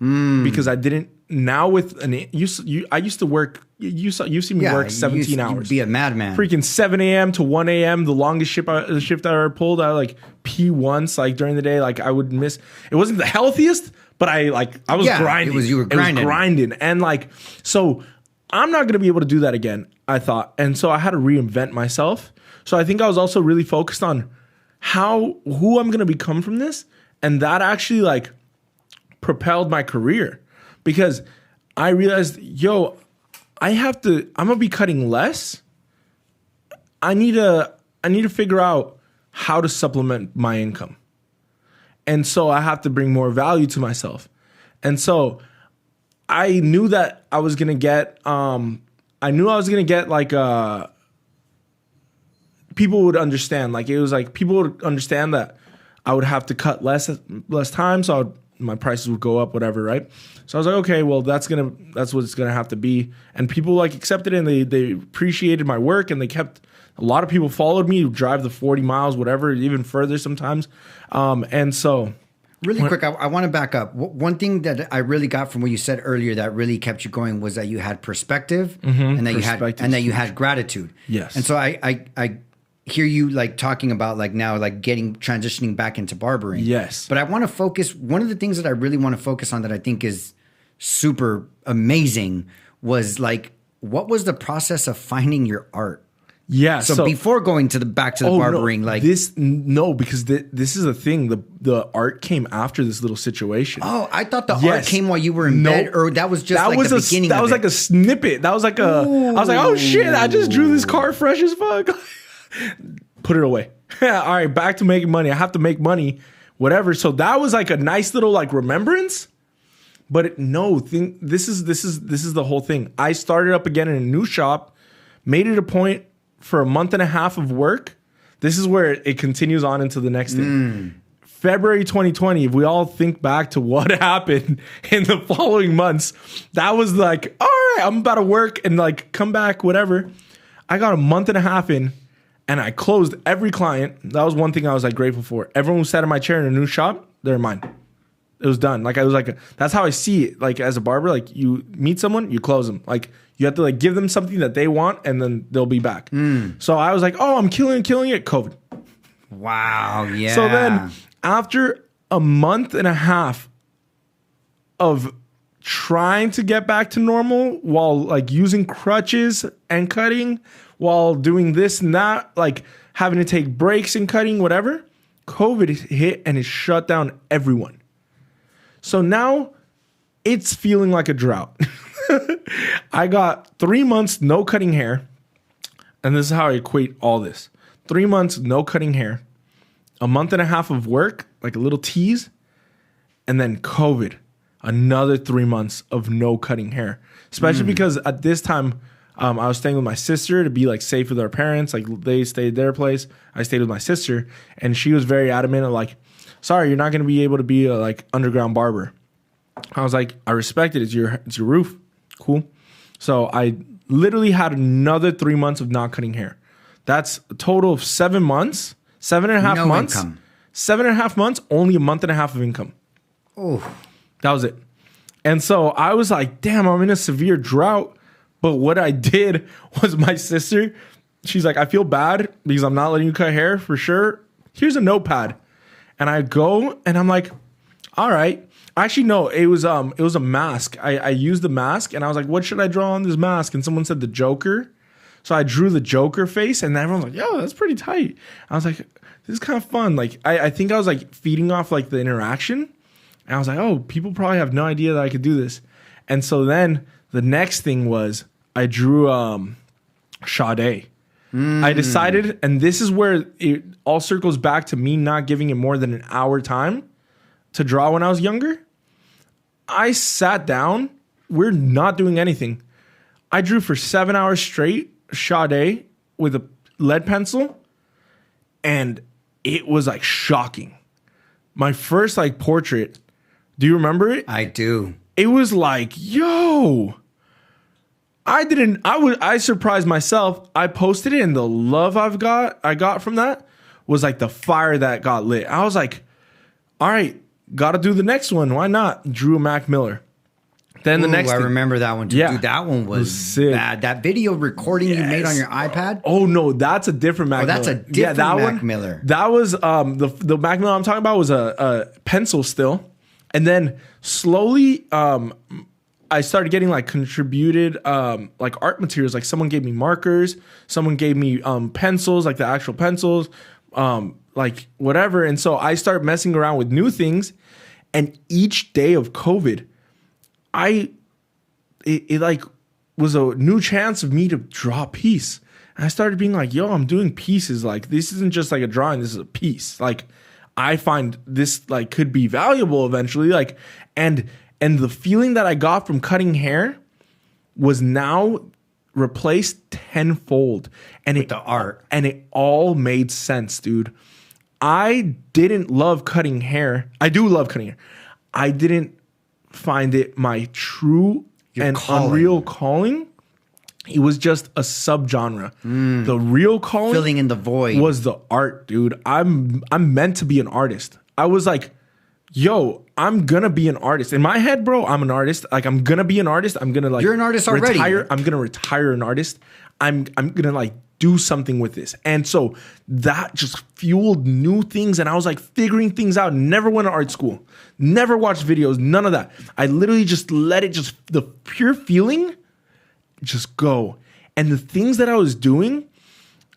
[SPEAKER 2] because I didn't, now with I used to work, you've seen me work 17 hours.
[SPEAKER 1] You'd be a madman.
[SPEAKER 2] Freaking 7 a.m. to 1 a.m. The longest shift I ever pulled. I like pee once, like during the day. Like I would miss. It wasn't the healthiest, but I was grinding.
[SPEAKER 1] You were grinding.
[SPEAKER 2] It was grinding, and like so, I'm not gonna be able to do that again. I thought, and so I had to reinvent myself. So I think I was also really focused on who I'm gonna become from this, and that actually like propelled my career because I realized, I'm gonna be cutting less. I need to figure out how to supplement my income. And so I have to bring more value to myself. And so I knew that I was gonna get like people would understand. Like it was like people would understand that I would have to cut less time, so my prices would go up, whatever, right? So I was like, okay, well, that's what it's gonna have to be. And people like accepted it, and they appreciated my work, and a lot of people followed me, drive the 40 miles, whatever, even further sometimes. And so
[SPEAKER 1] really quick, I want to back up. One thing that I really got from what you said earlier that really kept you going was that you had perspective, and that you had gratitude.
[SPEAKER 2] Yes.
[SPEAKER 1] And so I hear you like talking about like now like transitioning back into barbering.
[SPEAKER 2] Yes.
[SPEAKER 1] But I want to focus, one of the things that I really want to focus on that I think is super amazing was like, what was the process of finding your art?
[SPEAKER 2] Yeah.
[SPEAKER 1] So before going back to the barbering,
[SPEAKER 2] no,
[SPEAKER 1] like
[SPEAKER 2] because this is the thing. The art came after this little situation.
[SPEAKER 1] oh, I thought the art came while you were in bed, or that was just like the beginning.
[SPEAKER 2] That was like a snippet. That was like I was like, oh shit! I just drew this car fresh as fuck. Put it away. All right, back to making money. I have to make money, whatever. So that was like a nice little like remembrance. But this is the whole thing. I started up again in a new shop, made it a point for a month and a half of work. This is where it continues on into the next thing. February 2020, if we all think back to what happened in the following months, that was like, all right, I'm about to work and like come back, whatever. I got a month and a half in and I closed every client. That was one thing I was like grateful for. Everyone who sat in my chair in a new shop, they're mine. It was done. Like I was like, that's how I see it. Like as a barber, like you meet someone, you close them. Like you have to like give them something that they want, and then they'll be back. So I was like, oh, I'm killing it. COVID.
[SPEAKER 1] wow, yeah.
[SPEAKER 2] So then after a month and a half of trying to get back to normal while like using crutches and cutting, while doing this and that, like having to take breaks and cutting, whatever, COVID hit and it shut down everyone. So now it's feeling like a drought. I got 3 months no cutting hair. And this is how I equate all this. 3 months no cutting hair. A month and a half of work, like a little tease. And then COVID. Another 3 months of no cutting hair. Especially because at this time, I was staying with my sister to be like safe with our parents. Like they stayed at their place. I stayed with my sister. And she was very adamant of like, sorry, you're not going to be able to be a like underground barber. I was like, I respect it. It's your roof. Cool. So I literally had another 3 months of not cutting hair. That's a total of 7 months, 7.5 months.
[SPEAKER 1] Income.
[SPEAKER 2] 7.5 months, only a month and a half of income.
[SPEAKER 1] Oh,
[SPEAKER 2] that was it. And so I was like, damn, I'm in a severe drought. But what I did was my sister, she's like, I feel bad because I'm not letting you cut hair for sure. Here's a notepad. And I go and I'm like, all right. Actually, no, it was a mask. I used the mask and I was like, what should I draw on this mask? And someone said the Joker. So I drew the Joker face and everyone's like, yo, that's pretty tight. I was like, this is kind of fun. Like, I think I was like feeding off like the interaction. And I was like, oh, people probably have no idea that I could do this. And so then the next thing was I drew Sade. I decided, and this is where it all circles back to me not giving it more than an hour time to draw when I was younger. I sat down. We're not doing anything. I drew for 7 hours straight Sade with a lead pencil, and it was like shocking. My first like portrait. Do you remember it?
[SPEAKER 1] I do.
[SPEAKER 2] It was like, yo. I surprised myself. I posted it and the love I got from that was like the fire that got lit. I was like, all right, gotta do the next one. Why not? Drew a Mac Miller. Then the next
[SPEAKER 1] I
[SPEAKER 2] thing,
[SPEAKER 1] remember that one too.
[SPEAKER 2] Yeah.
[SPEAKER 1] Dude, that one was
[SPEAKER 2] sick.
[SPEAKER 1] bad. That video recording you made on your iPad.
[SPEAKER 2] Oh no, that's a different Mac Miller.
[SPEAKER 1] That's a different Mac Miller.
[SPEAKER 2] That was the Mac Miller I'm talking about was a pencil still. And then slowly I started getting like contributed like art materials. Like someone gave me markers, someone gave me pencils, like the actual pencils, like whatever. And so I started messing around with new things. And each day of COVID, it like was a new chance of me to draw a piece. And I started being like, yo, I'm doing pieces. Like this isn't just like a drawing, this is a piece. Like I find this like could be valuable eventually. Like and the feeling that I got from cutting hair was now replaced tenfold. And
[SPEAKER 1] with the art.
[SPEAKER 2] And it all made sense, dude. I didn't love cutting hair. I do love cutting hair. I didn't find it my true and unreal calling. It was just a subgenre. The real calling,
[SPEAKER 1] filling in the void,
[SPEAKER 2] was the art, dude. I'm meant to be an artist. I was like, yo, I'm gonna be an artist. In my head, bro, I'm an artist. Like I'm gonna be an artist. I'm gonna like
[SPEAKER 1] you're an artist already.
[SPEAKER 2] I'm gonna retire an artist. I'm gonna like do something with this. And so that just fueled new things. And I was like figuring things out. Never went to art school, never watched videos, none of that. I literally just let it just, the pure feeling just go. And the things that I was doing,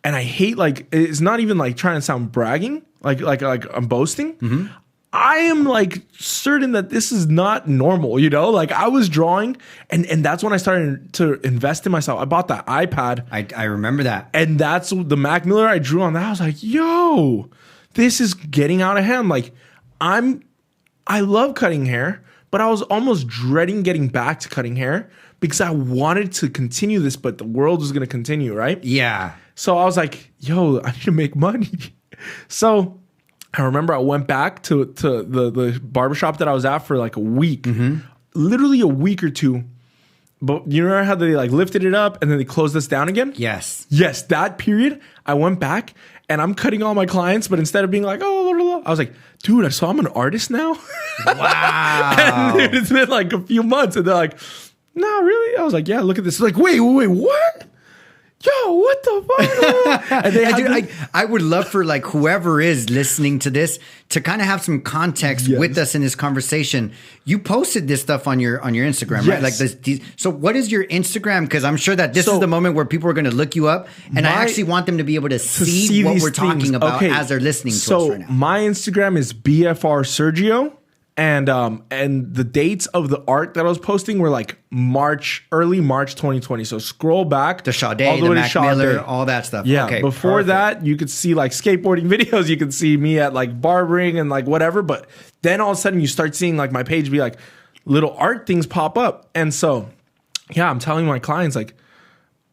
[SPEAKER 2] and I hate, like, it's not even like trying to sound bragging, like I'm boasting. Mm-hmm. I am like certain that this is not normal, you know? Like I was drawing and that's when I started to invest in myself. I bought that iPad.
[SPEAKER 1] I remember that.
[SPEAKER 2] And that's the Mac Miller I drew on that. I was like, yo, this is getting out of hand. Like I love cutting hair, but I was almost dreading getting back to cutting hair because I wanted to continue this, but the world was going to continue, right?
[SPEAKER 1] Yeah.
[SPEAKER 2] So I was like, yo, I need to make money. So I remember I went back to the barbershop that I was at for like a week, literally a week or two. But you know how they like lifted it up and then they closed this down again?
[SPEAKER 1] Yes.
[SPEAKER 2] Yes, that period, I went back and I'm cutting all my clients, but instead of being like, oh, blah, blah, blah, I was like, dude, I saw I'm an artist now.
[SPEAKER 1] Wow.
[SPEAKER 2] And dude, it's been like a few months and they're like, no, really? I was like, yeah, look at this. Like, wait, what? Yo, what the fuck?
[SPEAKER 1] And I would love for like whoever is listening to this to kind of have some context with us in this conversation. You posted this stuff on your Instagram, right? Like this. So what is your Instagram? Because I'm sure that this is the moment where people are going to look you up, and I actually want them to be able to see what we're talking about as they're listening to us right now.
[SPEAKER 2] My Instagram is BFR Sergio. And the dates of the art that I was posting were like early March 2020. So scroll back.
[SPEAKER 1] The Sade, the Mac Miller, all that stuff.
[SPEAKER 2] Yeah.
[SPEAKER 1] Okay,
[SPEAKER 2] before that, you could see like skateboarding videos. You could see me at like barbering and like whatever. But then all of a sudden you start seeing like my page be like little art things pop up. And so, yeah, I'm telling my clients like,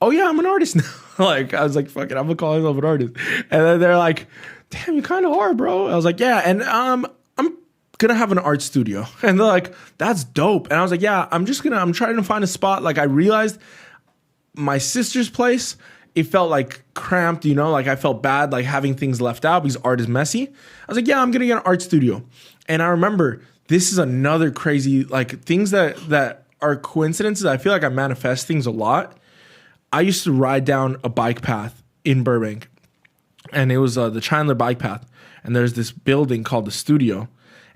[SPEAKER 2] oh yeah, I'm an artist now. Like I was like, fuck it, I'm gonna call myself an artist. And then they're like, damn, you kind of are, bro. I was like, yeah. And I'm gonna have an art studio. And they're like, that's dope. And I was like, yeah, I'm trying to find a spot. Like I realized my sister's place, it felt like cramped, you know, like I felt bad like having things left out because art is messy. I was like, yeah, I'm gonna get an art studio. And I remember this is another crazy, like things that are coincidences. I feel like I manifest things a lot. I used to ride down a bike path in Burbank, and it was the Chandler bike path. And there's this building called the Studio.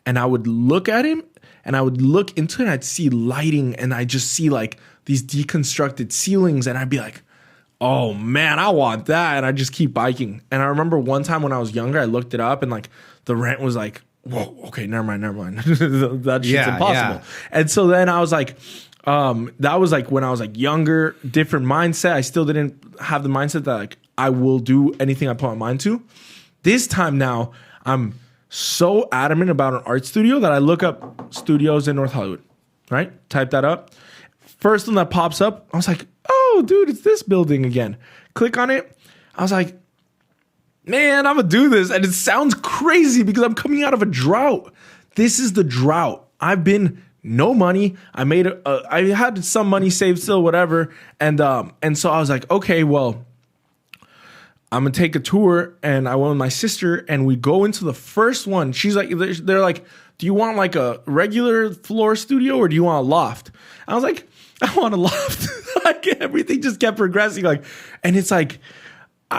[SPEAKER 2] And I would look at him and I would look into it and I'd see lighting and I just see like these deconstructed ceilings and I'd be like, oh man, I want that. And I just keep biking. And I remember one time when I was younger, I looked it up and like the rent was like, whoa, okay, never mind. That shit's impossible. Yeah. And so then I was like, that was like when I was like younger, different mindset. I still didn't have the mindset that like I will do anything I put my mind to. This time now, I'm so adamant about an art studio that I look up studios in North Hollywood, right? Type that up. First one that pops up, I was like, oh, dude, it's this building again. Click on it. I was like, man, I'm going to do this. And it sounds crazy because I'm coming out of a drought. This is the drought. I've been no money. I had some money saved still, whatever. And so I was like, okay, well, I'm gonna take a tour, and I went with my sister, and we go into the first one. She's like, they're like, do you want like a regular floor studio or do you want a loft? I was like, I want a loft. Like everything just kept progressing. Like, and it's like,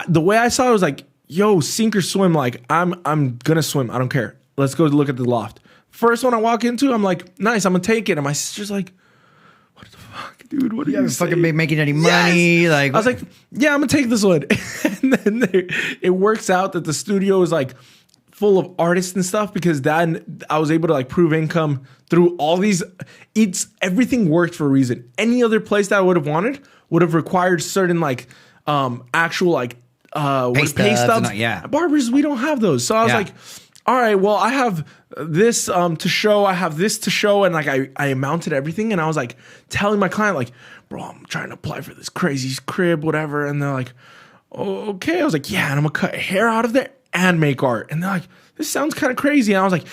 [SPEAKER 2] the way I saw it was like, yo, sink or swim. Like I'm gonna swim. I don't care. Let's go look at the loft. First one I walk into, I'm like, nice. I'm gonna take it. And my sister's like, what the fuck, dude? What are you
[SPEAKER 1] fucking making any money?
[SPEAKER 2] Yes.
[SPEAKER 1] Like
[SPEAKER 2] I was like, yeah, I'm gonna take this one. And then it works out that the studio is like full of artists and stuff because then I was able to like prove income through all these. Everything worked for a reason. Any other place that I would have wanted would have required certain like actual like pay stubs.
[SPEAKER 1] Yeah,
[SPEAKER 2] barbers, we don't have those. So I was like, all right, well, I have this to show. I have this to show. And like I mounted everything. And I was like telling my client like, bro, I'm trying to apply for this crazy crib, whatever. And they're like, oh, okay. I was like, yeah, and I'm going to cut hair out of there and make art. And they're like, this sounds kind of crazy. And I was like,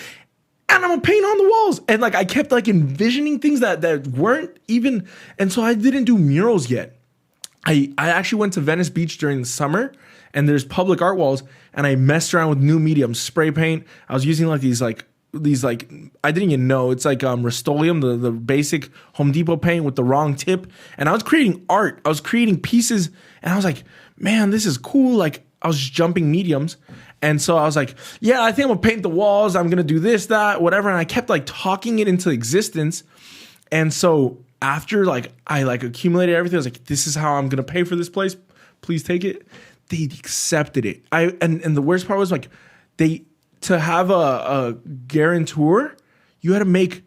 [SPEAKER 2] and I'm going to paint on the walls. And like I kept like envisioning things that weren't even. And so I didn't do murals yet. I actually went to Venice Beach during the summer. And there's public art walls, and I messed around with new mediums, spray paint. I was using like these like like, I didn't even know. It's like Rust-Oleum, the basic Home Depot paint with the wrong tip. And I was creating art. I was creating pieces. And I was like, man, this is cool. Like, I was just jumping mediums. And so I was like, yeah, I think I'm going to paint the walls. I'm going to do this, that, whatever. And I kept like talking it into existence. And so after like I like accumulated everything, I was like, this is how I'm going to pay for this place. Please take it. They accepted it. And the worst part was like, to have a guarantor, you had to make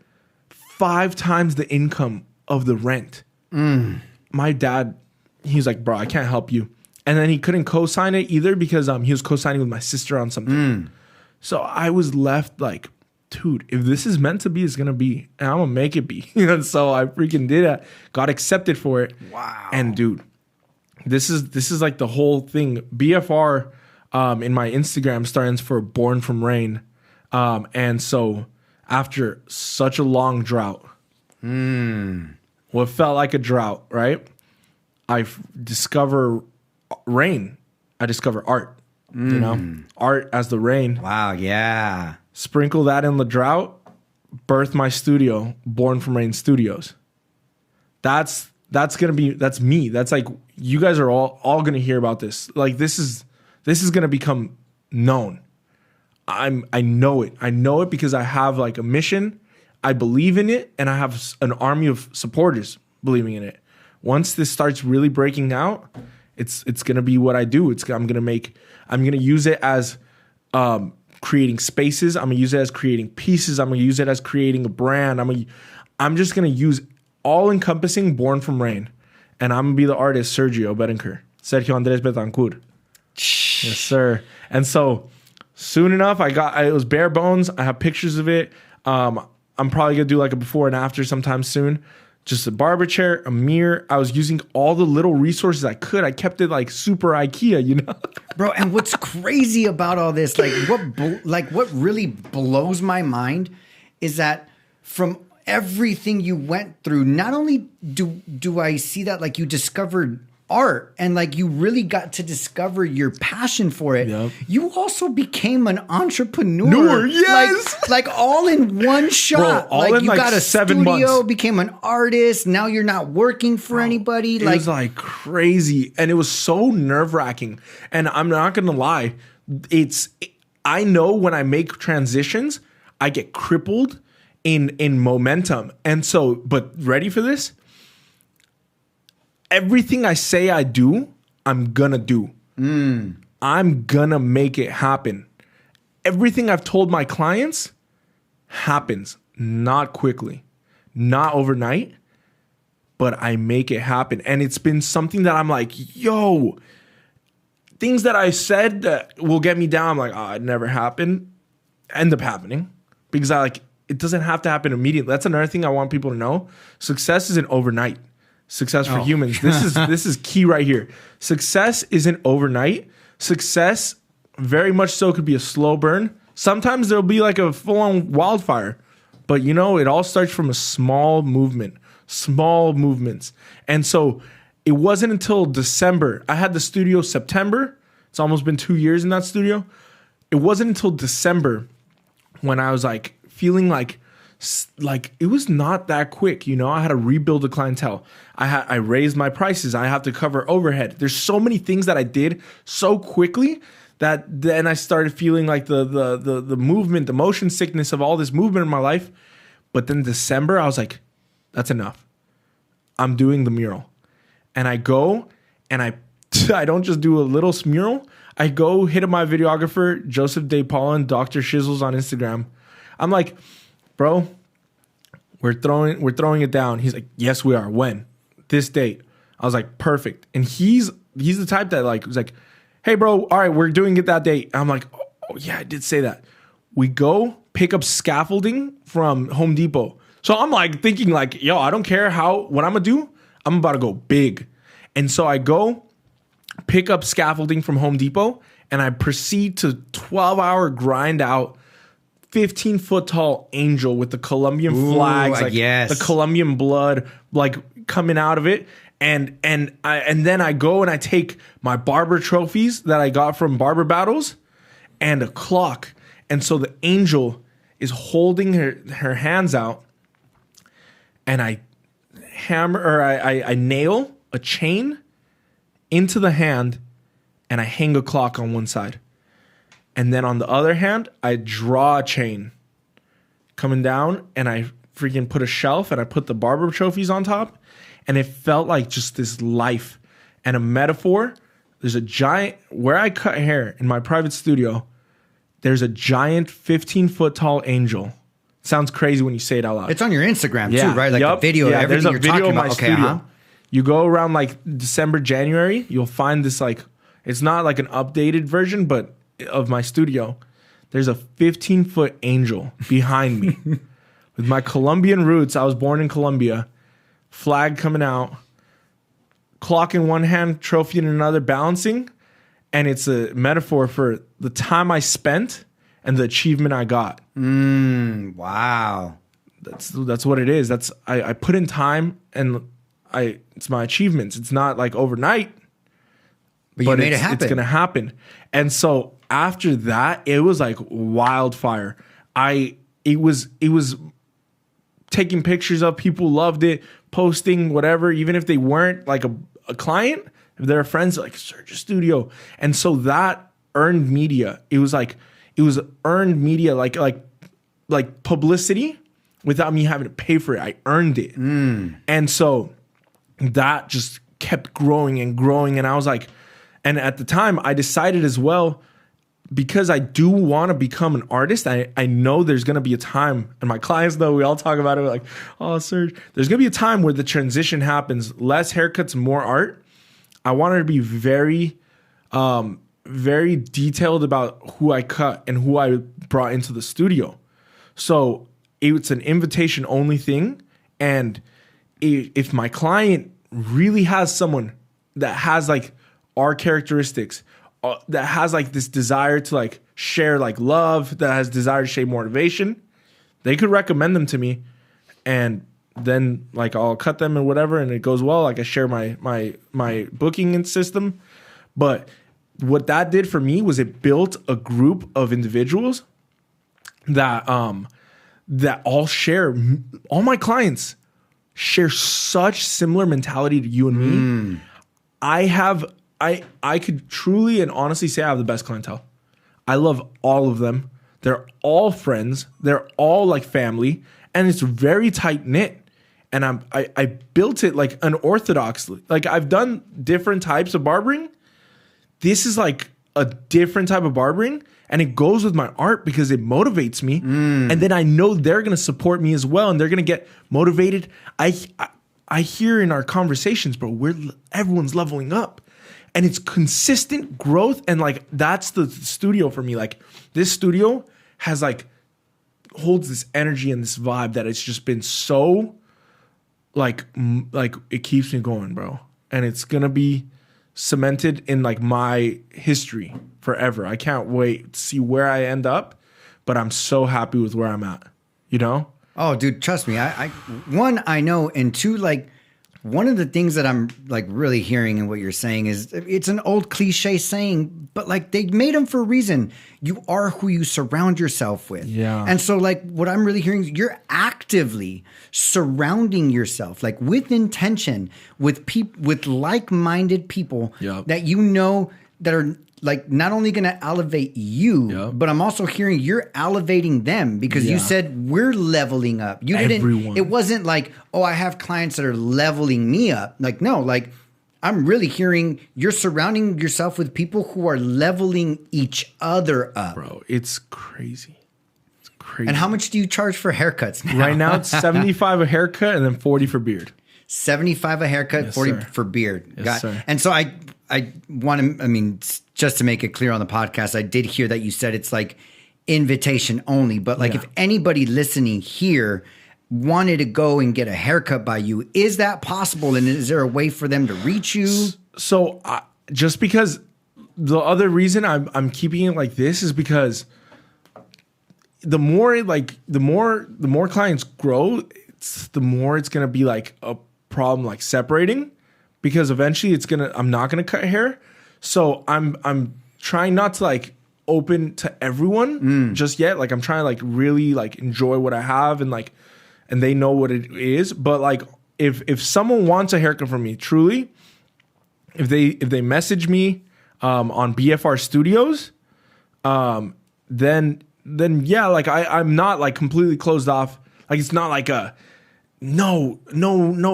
[SPEAKER 2] 5 times the income of the rent. My dad, he's like, bro, I can't help you. And then he couldn't co-sign it either because he was co-signing with my sister on something. So I was left like, dude, if this is meant to be, it's gonna be, and I'm gonna make it be. And so I freaking did it. Got accepted for it.
[SPEAKER 1] Wow.
[SPEAKER 2] And dude, this is like the whole thing. BFR in my Instagram stands for Born from Rain. And so after such a long drought, what felt like a drought, right? I discover rain. I discover art. You know, art as the rain.
[SPEAKER 1] Wow, yeah.
[SPEAKER 2] Sprinkle that in the drought, birth my studio, Born from Rain Studios. That's me. That's like, you guys are all gonna hear about this. Like, this is gonna become known. I know it. I know it because I have like a mission. I believe in it, and I have an army of supporters believing in it. Once this starts really breaking out, it's gonna be what I do. I'm gonna use it as creating spaces. I'm gonna use it as creating pieces. I'm gonna use it as creating a brand. I'm just gonna use all encompassing Born from Rain, and I'm gonna be the artist Sergio Betancur, Sergio Andres Betancur. Yes, sir. And so soon enough, it was bare bones. I have pictures of it. I'm probably gonna do like a before and after sometime soon. Just a barber chair, a mirror. I was using all the little resources I could. I kept it like super IKEA, you know?
[SPEAKER 1] Bro, and what's crazy about all this, what really blows my mind is that from everything you went through, not only do I see that like you discovered art and like you really got to discover your passion for it. Yep. You also became an entrepreneur.
[SPEAKER 2] Yes.
[SPEAKER 1] Like all in one shot.
[SPEAKER 2] Bro,
[SPEAKER 1] like
[SPEAKER 2] in
[SPEAKER 1] you
[SPEAKER 2] like
[SPEAKER 1] got a
[SPEAKER 2] 7
[SPEAKER 1] studio,
[SPEAKER 2] months.
[SPEAKER 1] became an artist. Now you're not working for anybody.
[SPEAKER 2] It was like crazy. And it was so nerve-wracking. And I'm not gonna lie, I know when I make transitions, I get crippled in momentum. And so, but ready for this? Everything I say I do, I'm gonna do. I'm gonna make it happen. Everything I've told my clients happens, not quickly, not overnight, but I make it happen. And it's been something that I'm like, yo, things that I said that will get me down, I'm like, oh, it never happened, end up happening. Because it doesn't have to happen immediately. That's another thing I want people to know. Success isn't overnight. Success for humans. This is key right here. Success isn't overnight. Success, very much so, could be a slow burn. Sometimes there'll be like a full-on wildfire. But you know, it all starts from a small movement, small movements. And so it wasn't until December. I had the studio September. It's almost been 2 years in that studio. It wasn't until December when I was like feeling like it was not that quick, you know. I had to rebuild the clientele. I raised my prices. I have to cover overhead. There's so many things that I did so quickly that then I started feeling like the movement, the motion sickness of all this movement in my life. But then December, I was like, that's enough. I'm doing the mural. And I go and I don't just do a little mural. I go hit up my videographer, Joseph De Paulin, Dr. Shizzles on Instagram. I'm like, bro, we're throwing it down. He's like, yes, we are. When? This date. I was like, perfect. And he's the type that like was like, hey, bro, all right, we're doing it that date. I'm like, oh yeah, I did say that. We go pick up scaffolding from Home Depot. So I'm like thinking like, yo, I don't care what I'm gonna do. I'm about to go big. And so I go pick up scaffolding from Home Depot and I proceed to 12-hour grind out 15-foot tall angel with the Colombian flags, like the Colombian blood, like coming out of it. And then I go and I take my barber trophies that I got from barber battles and a clock. And so the angel is holding her hands out, and I nail a chain into the hand, and I hang a clock on one side. And then on the other hand, I draw a chain coming down, and I freaking put a shelf, and I put the barber trophies on top, and it felt like just this life and a metaphor. There's a giant, where I cut hair in my private studio, there's a giant 15-foot tall angel. Sounds crazy when you say it out loud.
[SPEAKER 1] It's on your Instagram too, right? Like the video, everything you're talking about. Okay,
[SPEAKER 2] You go around like December, January, you'll find this like, it's not like an updated version, but of my studio. There's a 15-foot angel behind me. With my Colombian roots, I was born in Colombia, flag coming out, clock in one hand, trophy in another, balancing. And it's a metaphor for the time I spent and the achievement I got.
[SPEAKER 1] Wow.
[SPEAKER 2] That's what it is. I put in time, and it's my achievements. It's not like overnight,
[SPEAKER 1] but you made it happen.
[SPEAKER 2] It's gonna happen. And so after that, it was like wildfire. It was taking pictures of, people loved it, posting whatever, even if they weren't like a client, if they're friends, like Sergio Studio. And so that earned media. It was earned media, like publicity without me having to pay for it. I earned it. And so that just kept growing and growing. And I was like, and at the time I decided as well, because I do want to become an artist, I know there's going to be a time, and my clients know, we all talk about it, we're like, oh, Serge, there's going to be a time where the transition happens, less haircuts, more art. I wanted to be very, very detailed about who I cut and who I brought into the studio. So it's an invitation only thing. And if my client really has someone that has like our characteristics, that has like this desire to like share like love, that has desire to share motivation, they could recommend them to me, and then like I'll cut them and whatever, and it goes well. Like I share my booking system. But what that did for me was it built a group of individuals that all share, all my clients share such similar mentality to you and me. I could truly and honestly say I have the best clientele. I love all of them. They're all friends. They're all like family, and it's very tight knit. And I built it like unorthodox. Like I've done different types of barbering. This is like a different type of barbering, and it goes with my art because it motivates me. And then I know they're gonna support me as well, and they're gonna get motivated. I hear in our conversations, bro, everyone's leveling up. And it's consistent growth, and like that's the studio for me. Like this studio has like holds this energy and this vibe that it's just been so like it keeps me going, bro. And it's gonna be cemented in like my history forever. I can't wait to see where I end up, but I'm so happy with where I'm at. You know?
[SPEAKER 1] Oh, dude, trust me. One, I know, and two, like. One of the things that I'm like really hearing in what you're saying is it's an old cliche saying, but like they made them for a reason. You are who you surround yourself with.
[SPEAKER 2] Yeah.
[SPEAKER 1] And so like what I'm really hearing is you're actively surrounding yourself like with intention with with like-minded people that you know that are like not only going to elevate you, but I'm also hearing you're elevating them because you said we're leveling up. You didn't. It wasn't like, oh, I have clients that are leveling me up. Like, no, like I'm really hearing you're surrounding yourself with people who are leveling each other up.
[SPEAKER 2] Bro, it's crazy. It's crazy.
[SPEAKER 1] And how much do you charge for haircuts now?
[SPEAKER 2] Right now, it's $75 a haircut and then $40 for beard.
[SPEAKER 1] 75 a haircut,
[SPEAKER 2] Yes,
[SPEAKER 1] 40
[SPEAKER 2] sir.
[SPEAKER 1] for beard.
[SPEAKER 2] Yes, sir.
[SPEAKER 1] And so I want to, I mean, just to make it clear on the podcast, I did hear that you said it's like invitation only, but like if anybody listening here wanted to go and get a haircut by you, is that possible? And is there a way for them to reach you?
[SPEAKER 2] So just because the other reason I'm keeping it like this is because the more clients grow, the more it's going to be like a problem like separating, because eventually I'm not gonna cut hair. So I'm trying not to like open to everyone just yet. Like I'm trying to like really like enjoy what I have and they know what it is. But like if someone wants a haircut from me, truly, if they message me on BFR Studios, then yeah, like I'm not like completely closed off. Like it's not like a no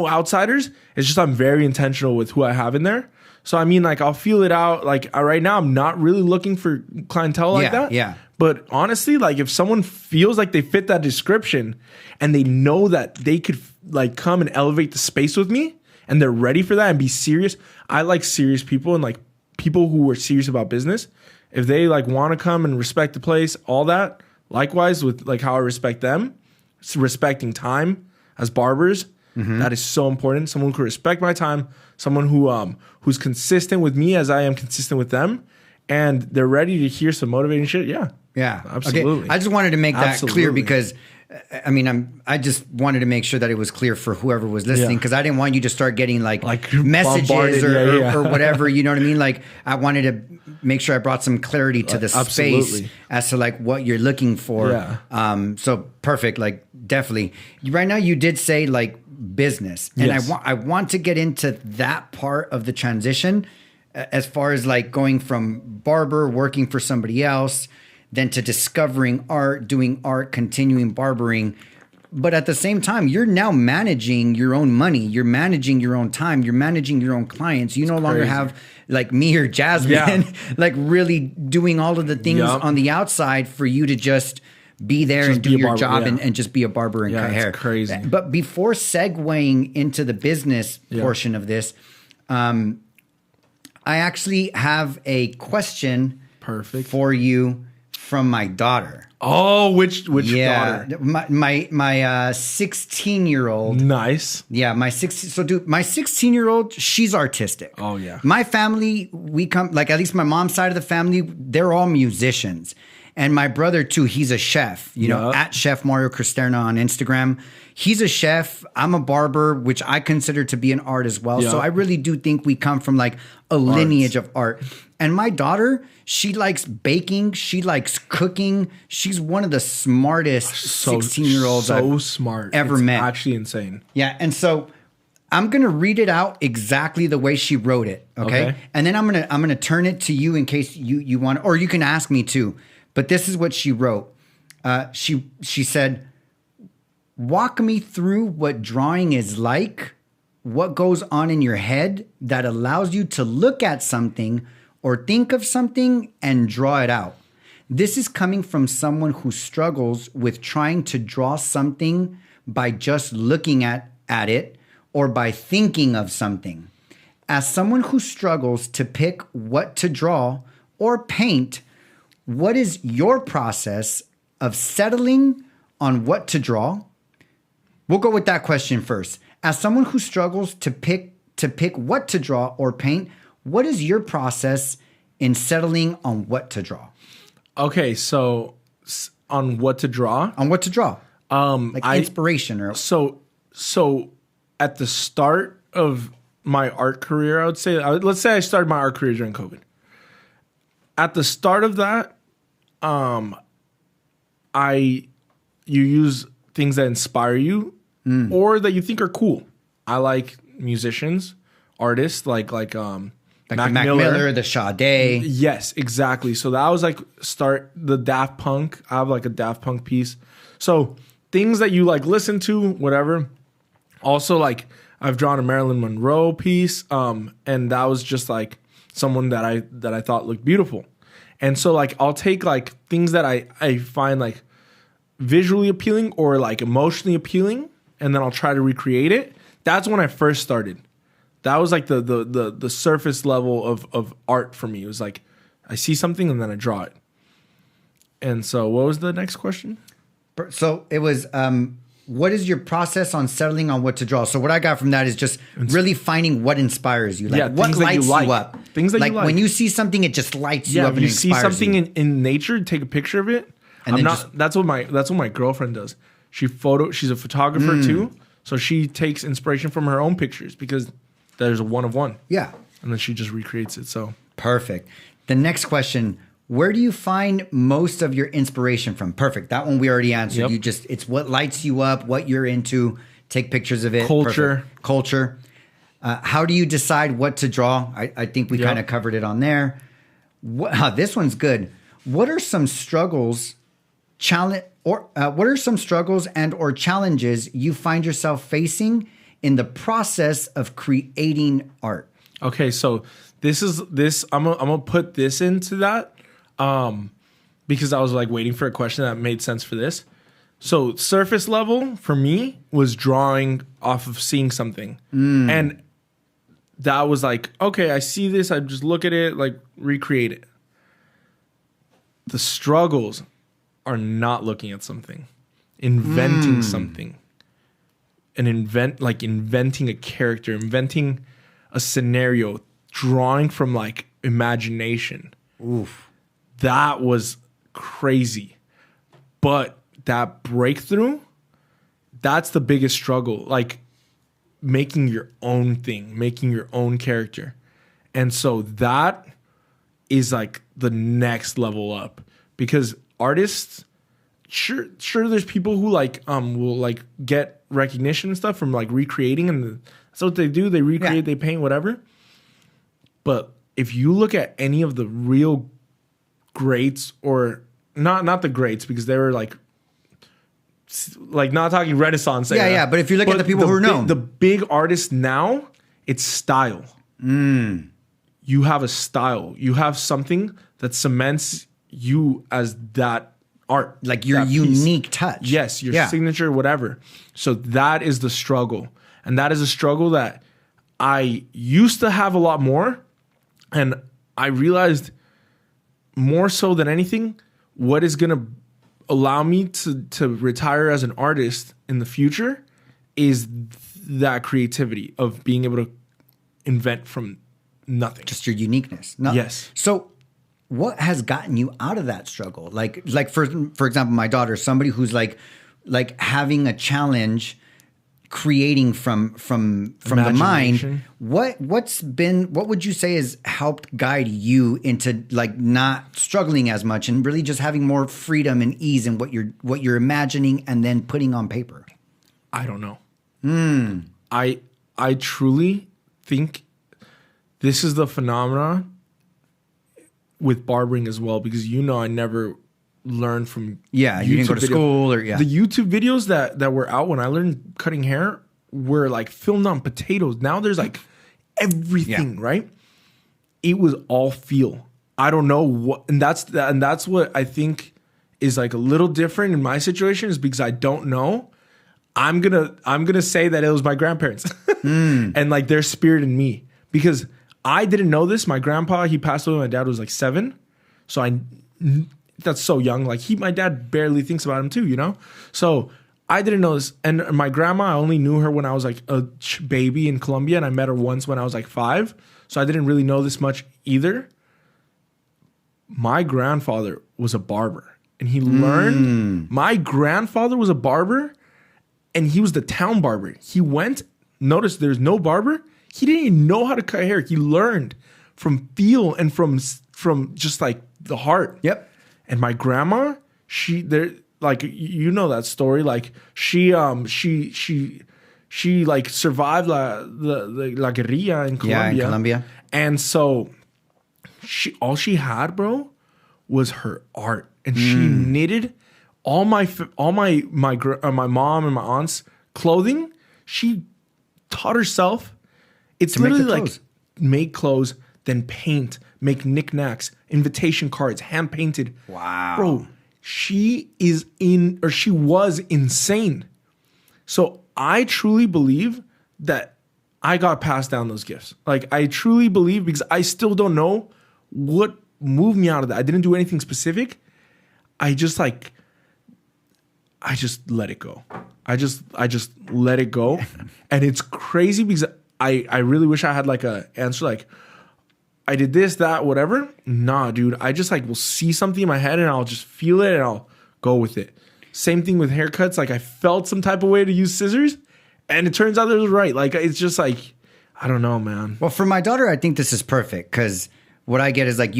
[SPEAKER 2] outsiders. It's just I'm very intentional with who I have in there. So I mean, like I'll feel it out. Like right now, I'm not really looking for clientele like that.
[SPEAKER 1] Yeah.
[SPEAKER 2] But honestly, like if someone feels like they fit that description and they know that they could like come and elevate the space with me and they're ready for that and be serious. I like serious people and like people who are serious about business. If they like want to come and respect the place, all that, likewise with like how I respect them, it's respecting time as barbers. That is so important. Someone who can respect my time, someone who's consistent with me as I am consistent with them, and they're ready to hear some motivating shit. Yeah.
[SPEAKER 1] Yeah,
[SPEAKER 2] absolutely.
[SPEAKER 1] Okay. I just wanted to make that
[SPEAKER 2] Absolutely.
[SPEAKER 1] clear because, I mean, I just wanted to make sure that it was clear for whoever was listening because I didn't want you to start getting like messages or whatever. You know what I mean? Like I wanted to make sure I brought some clarity to the space as to like what you're looking for.
[SPEAKER 2] Yeah.
[SPEAKER 1] So perfect. Like definitely. Right now, you did say like business, and
[SPEAKER 2] Yes.
[SPEAKER 1] I want to get into that part of the transition as far as like going from barber working for somebody else. Then to discovering art, doing art, continuing barbering. But at the same time, you're now managing your own money. You're managing your own time. You're managing your own clients. You no longer have like me or Jasmine, like really doing all of the things on the outside for you to just be there and do your job and just be a barber and cut hair.
[SPEAKER 2] It's crazy.
[SPEAKER 1] But before segueing into the business portion of this, I actually have a question for you from my daughter.
[SPEAKER 2] Oh, which daughter?
[SPEAKER 1] My 16-year-old.
[SPEAKER 2] Nice.
[SPEAKER 1] Yeah, my 16-year-old, she's artistic.
[SPEAKER 2] Oh yeah.
[SPEAKER 1] My family, we come like at least my mom's side of the family, they're all musicians. And my brother too, he's a chef, you know, at Chef Mario Cristerna on Instagram. He's a chef. I'm a barber, which I consider to be an art as well. So I really do think we come from like a lineage of art. And my daughter, she likes baking. She likes cooking. She's one of the smartest 16-year-olds I've ever met.
[SPEAKER 2] Actually insane.
[SPEAKER 1] Yeah. And so I'm going to read it out exactly the way she wrote it. Okay. And then I'm going to turn it to you in case you want, or you can ask me too. But this is what she wrote. She said, walk me through what drawing is like, what goes on in your head that allows you to look at something or think of something and draw it out. This is coming from someone who struggles with trying to draw something by just looking at it or by thinking of something. As someone who struggles to pick what to draw or paint, what is your process of settling on what to draw? We'll go with that question first. As someone who struggles to pick what to draw or paint, what is your process in settling on what to draw?
[SPEAKER 2] Okay, so on what to draw?
[SPEAKER 1] On what to draw? Like inspiration or
[SPEAKER 2] so at the start of my art career, I would say let's say I started my art career during COVID. At the start of that, you use things that inspire you or that you think are cool. I like musicians, artists like Mac
[SPEAKER 1] Miller, the Sade.
[SPEAKER 2] Yes, exactly. So that was like start the Daft Punk. I have like a Daft Punk piece. So things that you like listen to, whatever. Also like I've drawn a Marilyn Monroe piece, and that was just like someone that I thought looked beautiful. And so like I'll take like things that I find like visually appealing or like emotionally appealing, and then I'll try to recreate it. That's when I first started. That was like the surface level of art for me. It was like I see something and then I draw it. And so what was the next question?
[SPEAKER 1] So it was what is your process on settling on what to draw? So what I got from that is just really finding what inspires you. Like what lights you up.
[SPEAKER 2] Things that you like.
[SPEAKER 1] When you see something, it just lights you up and inspires you.
[SPEAKER 2] You see something in nature, take a picture of it. And that's what my girlfriend does. She's a photographer too. So she takes inspiration from her own pictures because there's a one of one.
[SPEAKER 1] Yeah.
[SPEAKER 2] And then she just recreates it. So
[SPEAKER 1] perfect. The next question, Where do you find most of your inspiration from? Perfect. That one we already answered.
[SPEAKER 2] Yep.
[SPEAKER 1] It's what lights you up, what you're into. Take pictures of it.
[SPEAKER 2] Culture.
[SPEAKER 1] Perfect. Culture. How do you decide what to draw? I think we kind of covered it on there. This one's good. What are some struggles, what are some struggles and or challenges you find yourself facing in the process of creating art?
[SPEAKER 2] Okay, so I'm gonna put this into that because I was like waiting for a question that made sense for this. So surface level for me was drawing off of seeing something. And that was like, okay, I see this, I just look at it, like recreate it. The struggles are not looking at something, inventing something. Inventing a character, inventing a scenario, drawing from like imagination.
[SPEAKER 1] Oof.
[SPEAKER 2] That was crazy. But that breakthrough, that's the biggest struggle. Like making your own thing, making your own character. And so that is like the next level up, because artists, sure there's people who like will like get recognition and stuff from like recreating, and that's what they do. They recreate, they paint, whatever. But if you look at any of the real greats, or not the greats, because they were like not talking Renaissance era.
[SPEAKER 1] But if you look at the people who are known,
[SPEAKER 2] the big artists now, it's style. You have a style. You have something that cements you as that art,
[SPEAKER 1] like your unique touch.
[SPEAKER 2] Yes, your signature, whatever. So that is the struggle, and that is a struggle that I used to have a lot more, and I realized more so than anything, what is going to allow me to retire as an artist in the future is that creativity of being able to invent from nothing.
[SPEAKER 1] Just your uniqueness.
[SPEAKER 2] Yes.
[SPEAKER 1] So what has gotten you out of that struggle? Like for example, my daughter, somebody who's like having a challenge creating from the mind. What would you say has helped guide you into like not struggling as much and really just having more freedom and ease in what you're imagining and then putting on paper?
[SPEAKER 2] I don't know. I truly think this is the phenomenon with barbering as well, because I never learned from
[SPEAKER 1] you didn't go to school or
[SPEAKER 2] the YouTube videos that were out when I learned cutting hair were like filmed on potatoes. Now there's like everything, right? It was all feel. I don't know what, and that's what I think is like a little different in my situation, is because I don't know. I'm gonna say that it was my grandparents and like their spirit in me, because I didn't know this. My grandpa, he passed away when my dad was like 7. So that's so young. Like my dad barely thinks about him too, So I didn't know this. And my grandma, I only knew her when I was like a baby in Colombia, and I met her once when I was like 5. So I didn't really know this much either. My grandfather was a barber, and he learned. My grandfather was a barber, and he was the town barber. He went, notice there's no barber. He didn't even know how to cut hair. He learned from feel and from just like the heart.
[SPEAKER 1] Yep.
[SPEAKER 2] And my grandma, like that story. Like she like survived la guerrilla in Colombia.
[SPEAKER 1] Yeah, in Colombia.
[SPEAKER 2] And so all she had, bro, was her art, and she knitted all my mom and my aunt's clothing. She taught herself. It's literally like make clothes, then paint, make knickknacks, invitation cards, hand painted.
[SPEAKER 1] Wow.
[SPEAKER 2] Bro, she was insane. So I truly believe that I got passed down those gifts. Like I truly believe, because I still don't know what moved me out of that. I didn't do anything specific. I just let it go. I just let it go. And it's crazy because I really wish I had like a answer, like I did this, that, whatever. Nah, dude. I just like will see something in my head and I'll just feel it and I'll go with it. Same thing with haircuts. Like I felt some type of way to use scissors, and it turns out it was right. Like it's just like, I don't know, man.
[SPEAKER 1] Well, for my daughter, I think this is perfect, because what I get is like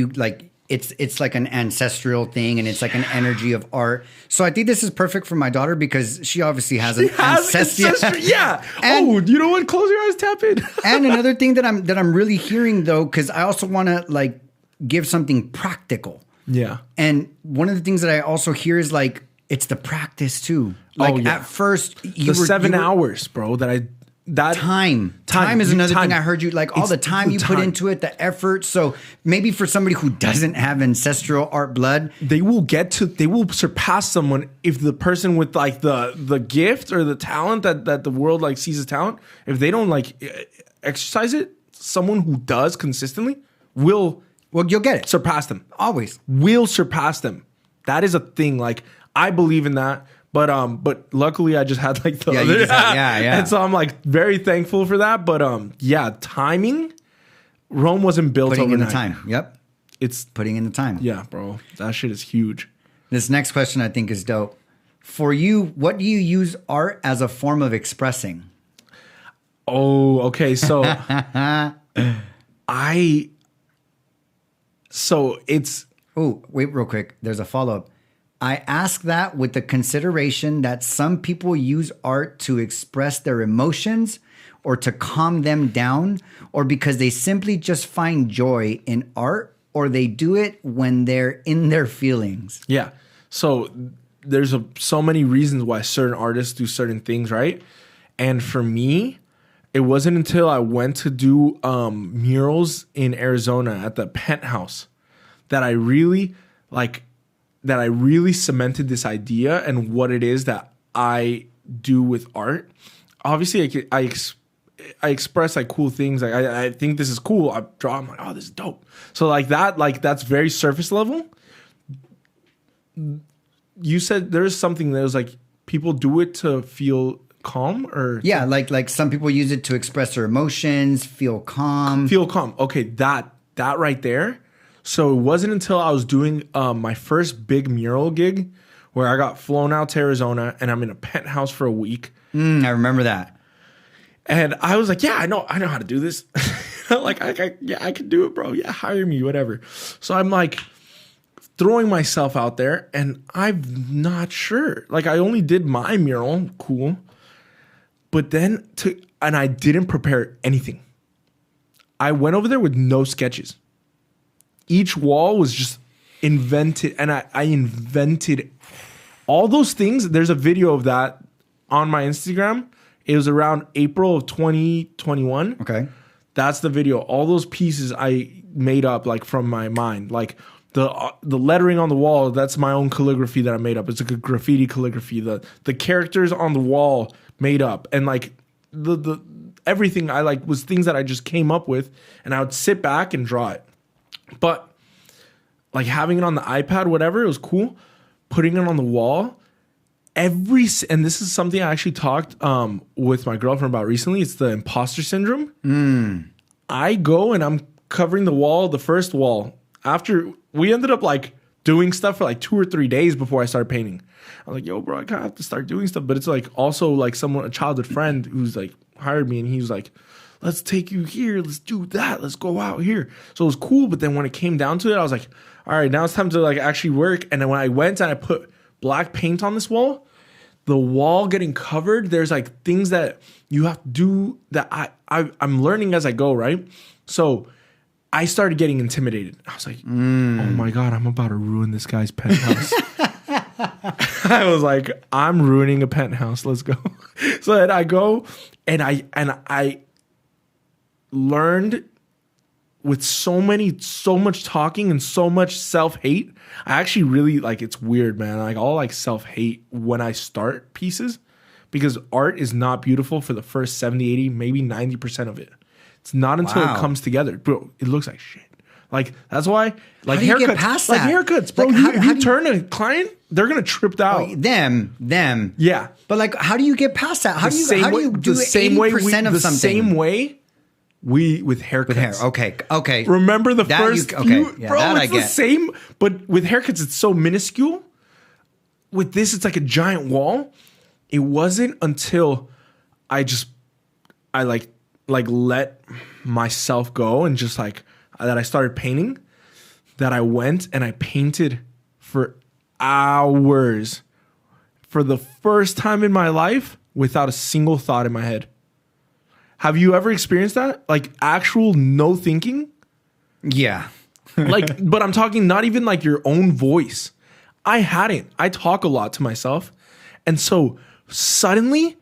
[SPEAKER 1] it's like an ancestral thing, and it's like an energy of art. So I think this is perfect for my daughter because she obviously has an ancestry.
[SPEAKER 2] Yeah.
[SPEAKER 1] And,
[SPEAKER 2] you know what? Close your eyes, tap it.
[SPEAKER 1] and another thing that I'm really hearing though, because I also want to like give something practical.
[SPEAKER 2] Yeah.
[SPEAKER 1] And one of the things that I also hear is like it's the practice too. Like at first,
[SPEAKER 2] the 7 hours, bro. Time
[SPEAKER 1] is another thing I heard you like. All the time you put into it, the effort. So maybe for somebody who doesn't have ancestral art blood,
[SPEAKER 2] they will surpass someone if the person with like the gift or the talent that the world like sees as talent, if they don't like exercise it, someone who does consistently will
[SPEAKER 1] you'll get it.
[SPEAKER 2] Surpass them.
[SPEAKER 1] Always
[SPEAKER 2] will surpass them. That is a thing. Like I believe in that. But luckily I just had like the other,
[SPEAKER 1] yeah.
[SPEAKER 2] And so I'm like very thankful for that. But timing. Rome wasn't built
[SPEAKER 1] putting
[SPEAKER 2] overnight.
[SPEAKER 1] in the time. Yep,
[SPEAKER 2] it's
[SPEAKER 1] putting in the time.
[SPEAKER 2] Yeah, bro, that shit is huge.
[SPEAKER 1] This next question I think is dope. For you, what do you use art as a form of expressing?
[SPEAKER 2] Oh, okay. So
[SPEAKER 1] wait, real quick. There's a follow-up. I ask that with the consideration that some people use art to express their emotions or to calm them down, or because they simply just find joy in art, or they do it when they're in their feelings.
[SPEAKER 2] Yeah. So there's so many reasons why certain artists do certain things, right? And for me, it wasn't until I went to do murals in Arizona at the Penthouse that I really cemented this idea and what it is that I do with art. Obviously, I express like cool things. Like I think this is cool. I draw. I'm like, oh, this is dope. So that's very surface level. You said there's something that was like people do it to feel calm, or
[SPEAKER 1] like some people use it to express their emotions, feel calm.
[SPEAKER 2] Okay, that right there. So it wasn't until I was doing my first big mural gig where I got flown out to Arizona and I'm in a penthouse for a week.
[SPEAKER 1] I remember that.
[SPEAKER 2] And I was like, yeah, I know how to do this. Like, I can do it, bro. Yeah, hire me, whatever. So I'm like throwing myself out there and I'm not sure. Like I only did my mural, cool. But then and I didn't prepare anything. I went over there with no sketches. Each wall was just invented, and I invented all those things. There's a video of that on my Instagram. It was around April of 2021.
[SPEAKER 1] Okay.
[SPEAKER 2] That's the video. All those pieces I made up like from my mind. Like the lettering on the wall, that's my own calligraphy that I made up. It's like a graffiti calligraphy. The characters on the wall made up. And like the everything I like was things that I just came up with, and I would sit back and draw it. But like having it on the iPad, whatever, it was cool. Putting it on the wall, and this is something I actually talked with my girlfriend about recently. It's the imposter syndrome. I go and I'm covering the wall, the first wall. After we ended up like doing stuff for like 2 or 3 days before I started painting. I was like, yo, bro, I kind of have to start doing stuff. But it's like also like a childhood friend who's like hired me, and he was like, let's take you here. Let's do that. Let's go out here. So it was cool. But then when it came down to it, I was like, all right, now it's time to like actually work. And then when I went and I put black paint on this wall, the wall getting covered, there's like things that you have to do that I'm learning as I go, right? So I started getting intimidated. I was like, oh my God, I'm about to ruin this guy's penthouse. I was like, I'm ruining a penthouse. Let's go. So then I go and I learned with so much talking and so much self-hate. I actually really like, it's weird, man. Like I'll like self-hate when I start pieces, because art is not beautiful for the first 70, 80, maybe 90% of it. It's not until it comes together. Bro, it looks like shit. Like that's why like haircuts, like haircuts, bro. Like, if you turn a client, they're gonna trip out.
[SPEAKER 1] Them.
[SPEAKER 2] Yeah.
[SPEAKER 1] But like, how do you get past that? How do you do
[SPEAKER 2] the same
[SPEAKER 1] 80%
[SPEAKER 2] way
[SPEAKER 1] of something?
[SPEAKER 2] The same way with haircuts.
[SPEAKER 1] With hair. Okay.
[SPEAKER 2] Remember the
[SPEAKER 1] that
[SPEAKER 2] first
[SPEAKER 1] few?
[SPEAKER 2] yeah, bro, it's the same, but with haircuts it's so minuscule. With this, it's like a giant wall. It wasn't until I let myself go and just like that I started painting that I went and I painted for hours for the first time in my life without a single thought in my head. Have you ever experienced that? Like actual no thinking?
[SPEAKER 3] Yeah.
[SPEAKER 2] Like, but I'm talking not even like your own voice. I hadn't. I talk a lot to myself. And so suddenly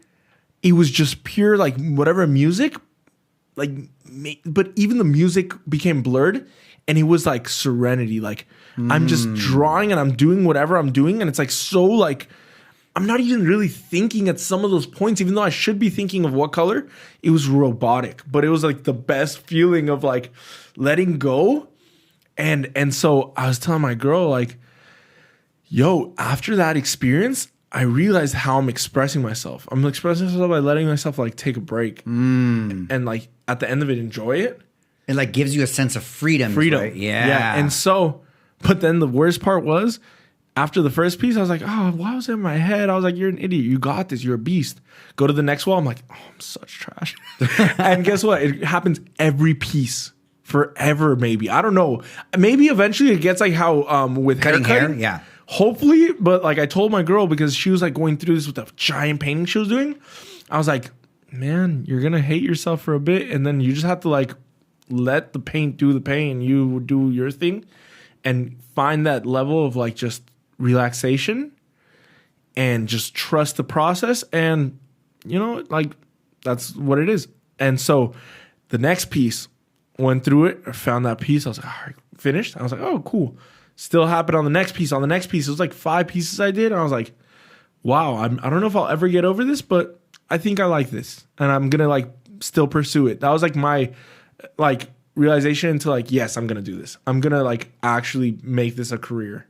[SPEAKER 2] it was just pure like whatever music, like, but even the music became blurred and it was like serenity. Like I'm just drawing and I'm doing whatever I'm doing. And it's like, so like, I'm not even really thinking at some of those points, even though I should be thinking of what color. It was robotic, but it was like the best feeling of like letting go. And so I was telling my girl, like, yo, after that experience, I realized how I'm expressing myself. I'm expressing myself by letting myself like take a break and like at the end of it, enjoy it.
[SPEAKER 3] It like gives you a sense of freedom. Right?
[SPEAKER 2] Yeah. And so, but then the worst part was after the first piece, I was like, oh, why was it in my head? I was like, you're an idiot. You got this. You're a beast. Go to the next wall. I'm like, oh, I'm such trash. And guess what? It happens every piece. Forever, maybe. I don't know. Maybe eventually it gets like how with
[SPEAKER 3] Cutting
[SPEAKER 2] hair.
[SPEAKER 3] Yeah.
[SPEAKER 2] Hopefully, but like I told my girl because she was like going through this with the giant painting she was doing. I was like, man, you're gonna hate yourself for a bit, and then you just have to like let the paint do the paint. You do your thing, and find that level of like just relaxation, and just trust the process. And you know, like that's what it is. And so the next piece. Went through it, I found that piece. I was like, all right, finished. I was like, oh, cool. Still happened on the next piece. On the next piece, it was like 5 pieces I did. And I was like, wow, I don't know if I'll ever get over this, but I think I like this. And I'm going to like still pursue it. That was like my like realization into like, yes, I'm going to do this. I'm going to like actually make this a career.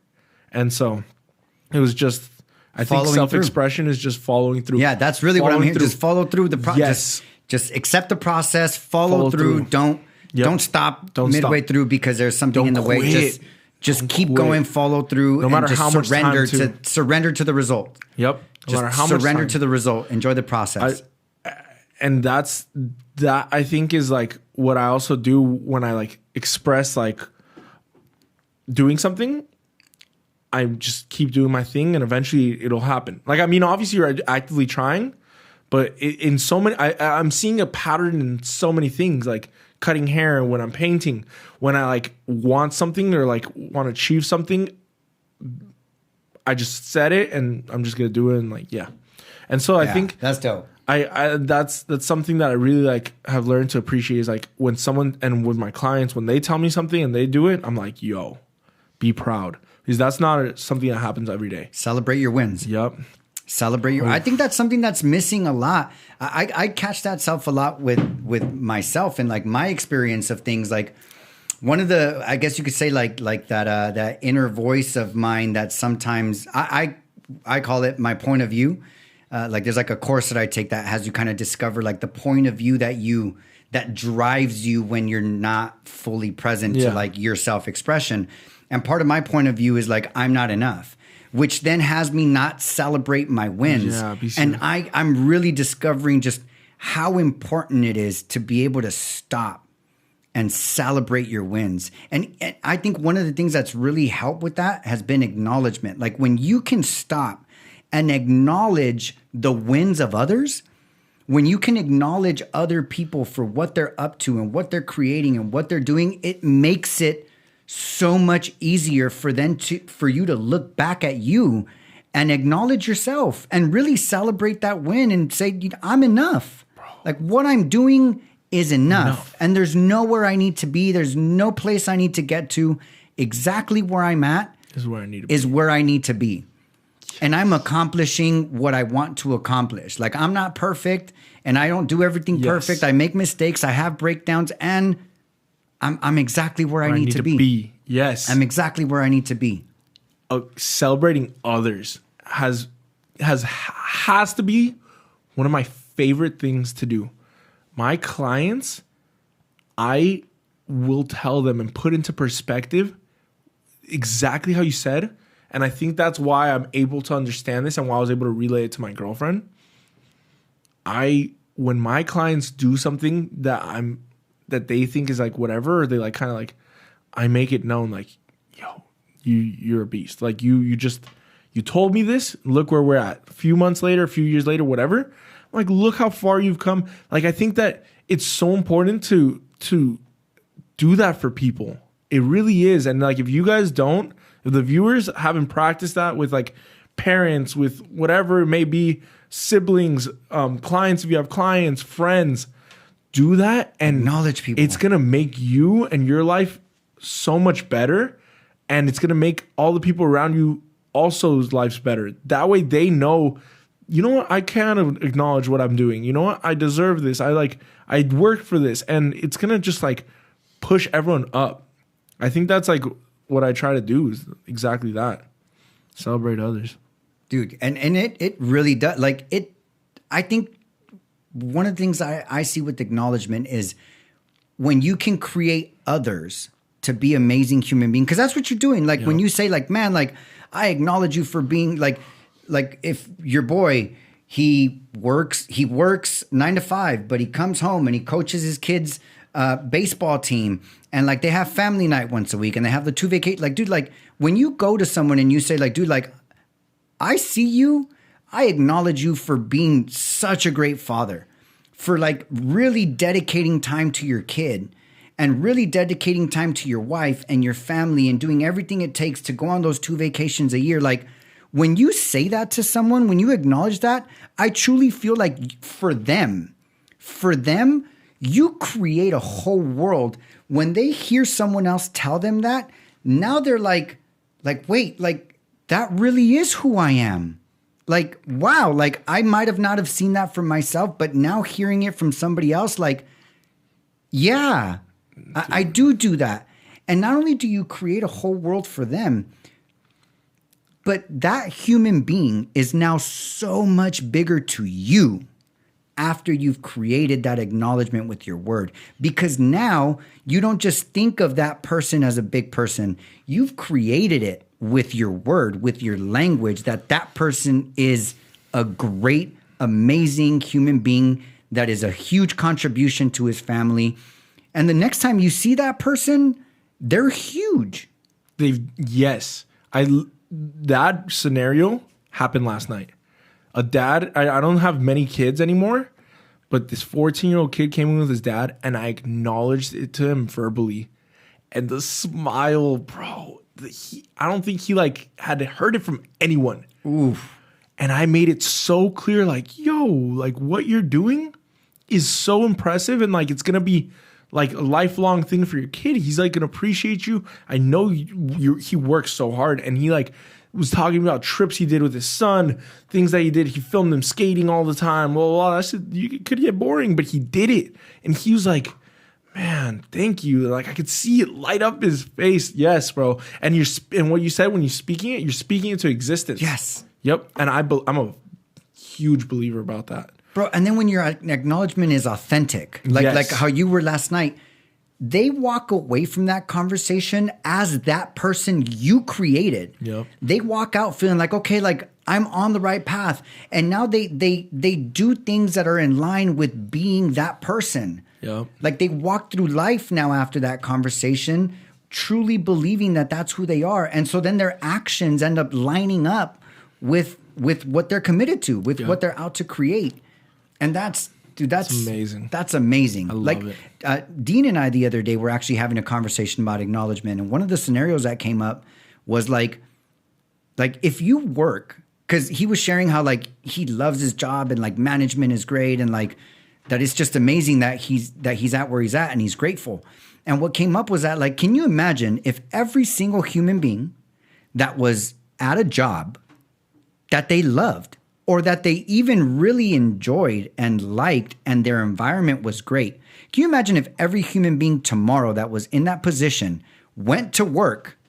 [SPEAKER 2] And so it was just, I think self-expression is just following through.
[SPEAKER 3] Yeah, that's really what I'm hearing. Just follow through the process.
[SPEAKER 2] Yes.
[SPEAKER 3] Just accept the process, follow through. Don't stop midway through because there's something in the way. Just keep going, follow through,
[SPEAKER 2] no matter how much time
[SPEAKER 3] surrender to the result.
[SPEAKER 2] Yep. No matter how much
[SPEAKER 3] surrender to the result. Enjoy the process.
[SPEAKER 2] And that I think is like what I also do when I like express like doing something. I just keep doing my thing and eventually it'll happen. Like, I mean, obviously you're actively trying, but in so many, I'm seeing a pattern in so many things, like cutting hair, when I'm painting, when I like want something or like want to achieve something, I just set it and I'm just going to do it. And like, yeah. And so I think
[SPEAKER 3] that's dope.
[SPEAKER 2] That's something that I really like have learned to appreciate is like when someone, and with my clients, when they tell me something and they do it, I'm like, yo, be proud. Because that's not something that happens every day.
[SPEAKER 3] Celebrate your wins.
[SPEAKER 2] Yep.
[SPEAKER 3] Celebrate your. I think that's something that's missing a lot. I catch that self a lot with myself and like my experience of things. Like one of the, I guess you could say like that inner voice of mine that sometimes I call it my point of view. Like there's like a course that I take that has you kind of discover like the point of view that drives you when you're not fully present to like your self-expression. And part of my point of view is like I'm not enough, which then has me not celebrate my wins. Yeah, and I'm really discovering just how important it is to be able to stop and celebrate your wins. And I think one of the things that's really helped with that has been acknowledgement. Like when you can stop and acknowledge the wins of others, when you can acknowledge other people for what they're up to and what they're creating and what they're doing, it makes it so much easier for you to look back at you and acknowledge yourself and really celebrate that win and say, I'm enough. Bro. Like what I'm doing is enough. And there's nowhere I need to be. There's no place I need to get to. Exactly where I'm at
[SPEAKER 2] is where I need to be.
[SPEAKER 3] And I'm accomplishing what I want to accomplish. Like I'm not perfect and I don't do everything perfect. I make mistakes. I have breakdowns and I'm exactly where I need to be.
[SPEAKER 2] Yes.
[SPEAKER 3] I'm exactly where I need to be.
[SPEAKER 2] Celebrating others has to be one of my favorite things to do. My clients, I will tell them and put into perspective exactly how you said. And I think that's why I'm able to understand this and why I was able to relay it to my girlfriend. When my clients do something that they think is like whatever, or they like kind of like, I make it known like, yo, you're a beast. Like you told me this. Look where we're at. A few months later, a few years later, whatever. I'm like, look how far you've come. Like, I think that it's so important to do that for people. It really is. And like, if you guys don't, if the viewers haven't practiced that with like parents, with whatever it may be, siblings, clients, if you have clients, friends, do that and
[SPEAKER 3] acknowledge people.
[SPEAKER 2] It's going to make you and your life so much better. And it's going to make all the people around you also's lives better. That way they know, you know what? I kind of acknowledge what I'm doing. You know what? I deserve this. I worked for this. And it's going to just like push everyone up. I think that's like what I try to do is exactly that. Celebrate others.
[SPEAKER 3] Dude, and it really does. Like it, I think one of the things I see with acknowledgement is when you can create others to be amazing human beings, because that's what you're doing. Like when you say like, man, like I acknowledge you for being like if your boy, he works 9 to 5, but he comes home and he coaches his kids' baseball team, and like they have family night once a week and they have the 2 vacation. Like, dude, like when you go to someone and you say like, dude, like I see you, I acknowledge you for being such a great father, for like really dedicating time to your kid and really dedicating time to your wife and your family and doing everything it takes to go on those 2 vacations a year. Like when you say that to someone, when you acknowledge that, I truly feel like for them, you create a whole world. When they hear someone else tell them that, now they're like, wait, like that really is who I am. Like, wow, like I might have not have seen that for myself, but now hearing it from somebody else, like, yeah, I do that. And not only do you create a whole world for them, but that human being is now so much bigger to you after you've created that acknowledgement with your word. Because now you don't just think of that person as a big person. You've created it with your word, with your language, that person is a great, amazing human being that is a huge contribution to his family. And the next time you see that person, they're huge.
[SPEAKER 2] That scenario happened last night. A dad, I don't have many kids anymore, but this 14-year-old kid came in with his dad, and I acknowledged it to him verbally. And the smile, bro, I don't think he like had heard it from anyone.
[SPEAKER 3] Oof.
[SPEAKER 2] And I made it so clear, like, yo, like what you're doing is so impressive, and like it's gonna be like a lifelong thing for your kid. He's like gonna appreciate you. I know he works so hard, and he like was talking about trips he did with his son, things that he did. He filmed them skating all the time. Well, I said, you could get boring, but he did it. And he was like, man, thank you. Like I could see it light up his face. Yes, bro. And what you said when you're speaking it to existence.
[SPEAKER 3] Yes.
[SPEAKER 2] Yep. And I'm a huge believer about that.
[SPEAKER 3] Bro, and then when your acknowledgement is authentic, like how you were last night, they walk away from that conversation as that person you created.
[SPEAKER 2] Yep.
[SPEAKER 3] They walk out feeling like, okay, like I'm on the right path. And now they do things that are in line with being that person.
[SPEAKER 2] Yep.
[SPEAKER 3] Like they walk through life now after that conversation, truly believing that that's who they are. And so then their actions end up lining up with what they're committed to, with what they're out to create. And that's amazing. That's amazing.
[SPEAKER 2] I love
[SPEAKER 3] it. Dean and I the other day were actually having a conversation about acknowledgement, and one of the scenarios that came up was like if you work, because he was sharing how like he loves his job and like management is great, and like that it's just amazing that he's at where he's at and he's grateful. And what came up was that like, can you imagine if every single human being that was at a job that they loved, or that they even really enjoyed and liked, and their environment was great. Can you imagine if every human being tomorrow that was in that position went to work,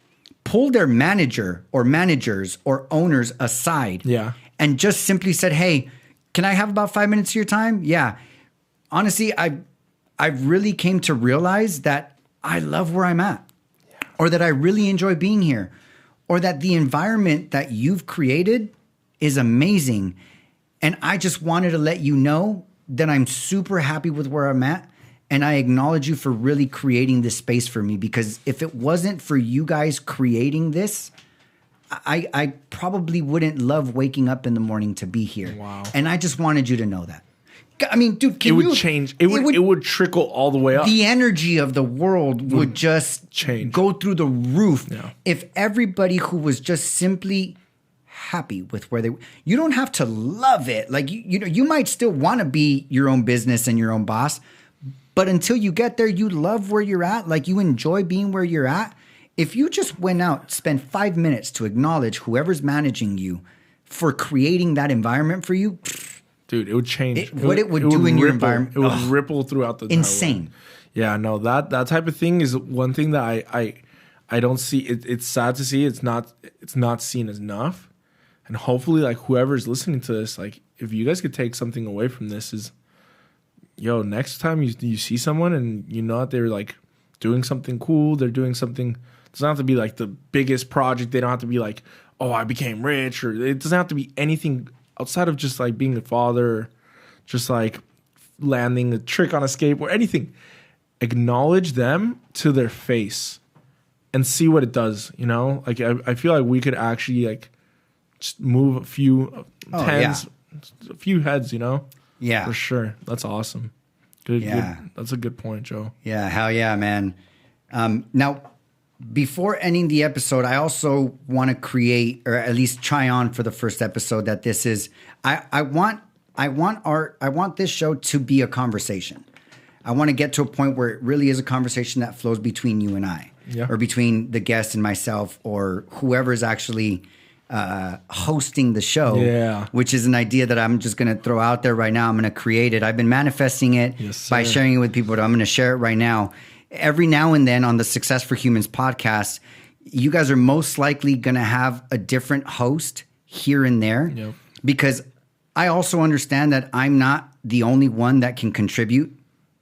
[SPEAKER 3] pulled their manager or managers or owners aside, and just simply said, hey, can I have about 5 minutes of your time? Yeah. Honestly, I really came to realize that I love where I'm at, or that I really enjoy being here, or that the environment that you've created is amazing. And I just wanted to let you know that I'm super happy with where I'm at. And I acknowledge you for really creating this space for me, because if it wasn't for you guys creating this, I probably wouldn't love waking up in the morning to be here.
[SPEAKER 2] Wow.
[SPEAKER 3] And I just wanted you to know that. I mean, dude,
[SPEAKER 2] it would change. It would trickle all the way up.
[SPEAKER 3] The energy of the world would just
[SPEAKER 2] change,
[SPEAKER 3] go through the roof.
[SPEAKER 2] Yeah.
[SPEAKER 3] If everybody who was just simply happy with where you don't have to love it. Like, you know, you might still want to be your own business and your own boss, but until you get there, you love where you're at. Like, you enjoy being where you're at. If you just went out, spent 5 minutes to acknowledge whoever's managing you for creating that environment for you,
[SPEAKER 2] dude, it would change.
[SPEAKER 3] What it would do in your environment.
[SPEAKER 2] It would ripple throughout the
[SPEAKER 3] insane.
[SPEAKER 2] Yeah, no, that type of thing is one thing that I don't see. It's sad to see. It's not seen as enough. And hopefully, like, whoever's listening to this, like, if you guys could take something away from this, is, yo, next time you see someone and you know that they're like doing something cool, they're doing something. It doesn't have to be like the biggest project. They don't have to be like, oh, I became rich, or it doesn't have to be anything outside of just like being a father, or just like landing a trick on a skateboard, anything. Acknowledge them to their face and see what it does. You know, like I feel like we could actually like just move a few tens, a few heads. You know,
[SPEAKER 3] yeah,
[SPEAKER 2] for sure. That's awesome. Good. That's a good point, Joe.
[SPEAKER 3] Yeah, hell yeah, man. Now, before ending the episode, I also want to create, or at least try on for the first episode, that this is. I want this show to be a conversation. I want to get to a point where it really is a conversation that flows between you and I, or between the guest and myself, or whoever is actually hosting the show, which is an idea that I'm just going to throw out there right now. I'm going to create it. I've been manifesting it by sharing it with people, but I'm going to share it right now. Every now and then on the Success for Humans podcast, you guys are most likely going to have a different host here and there, because I also understand that I'm not the only one that can contribute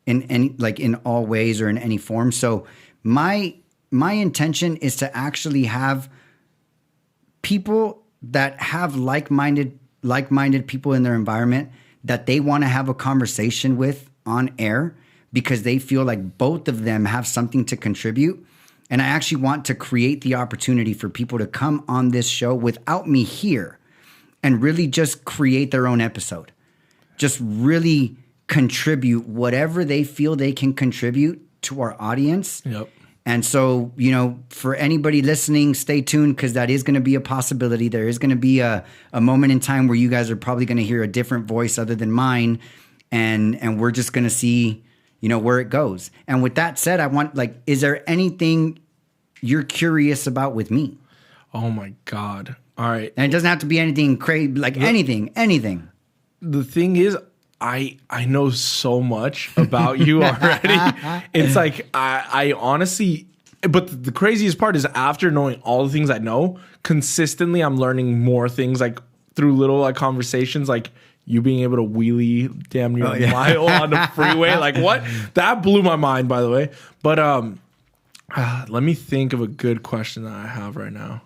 [SPEAKER 3] in any, like, in all ways or in any form. So my intention is to actually have people that have like-minded people in their environment that they want to have a conversation with on air, because they feel like both of them have something to contribute. And I actually want to create the opportunity for people to come on this show without me here and really just create their own episode. Just really contribute whatever they feel they can contribute to our audience.
[SPEAKER 2] Yep.
[SPEAKER 3] And so, you know, for anybody listening, stay tuned, because that is going to be a possibility. There is going to be a moment in time where you guys are probably going to hear a different voice other than mine. And we're just going to see, you know, where it goes. And with that said, I want, like, is there anything you're curious about with me?
[SPEAKER 2] Oh my God. All right.
[SPEAKER 3] And it doesn't have to be anything crazy, like anything.
[SPEAKER 2] The thing is, I know so much about you already. It's like, I honestly, but the craziest part is, after knowing all the things I know, consistently I'm learning more things, like through little like conversations, like you being able to wheelie damn near a mile on the freeway. Like, what? That blew my mind, by the way. But let me think of a good question that I have right now.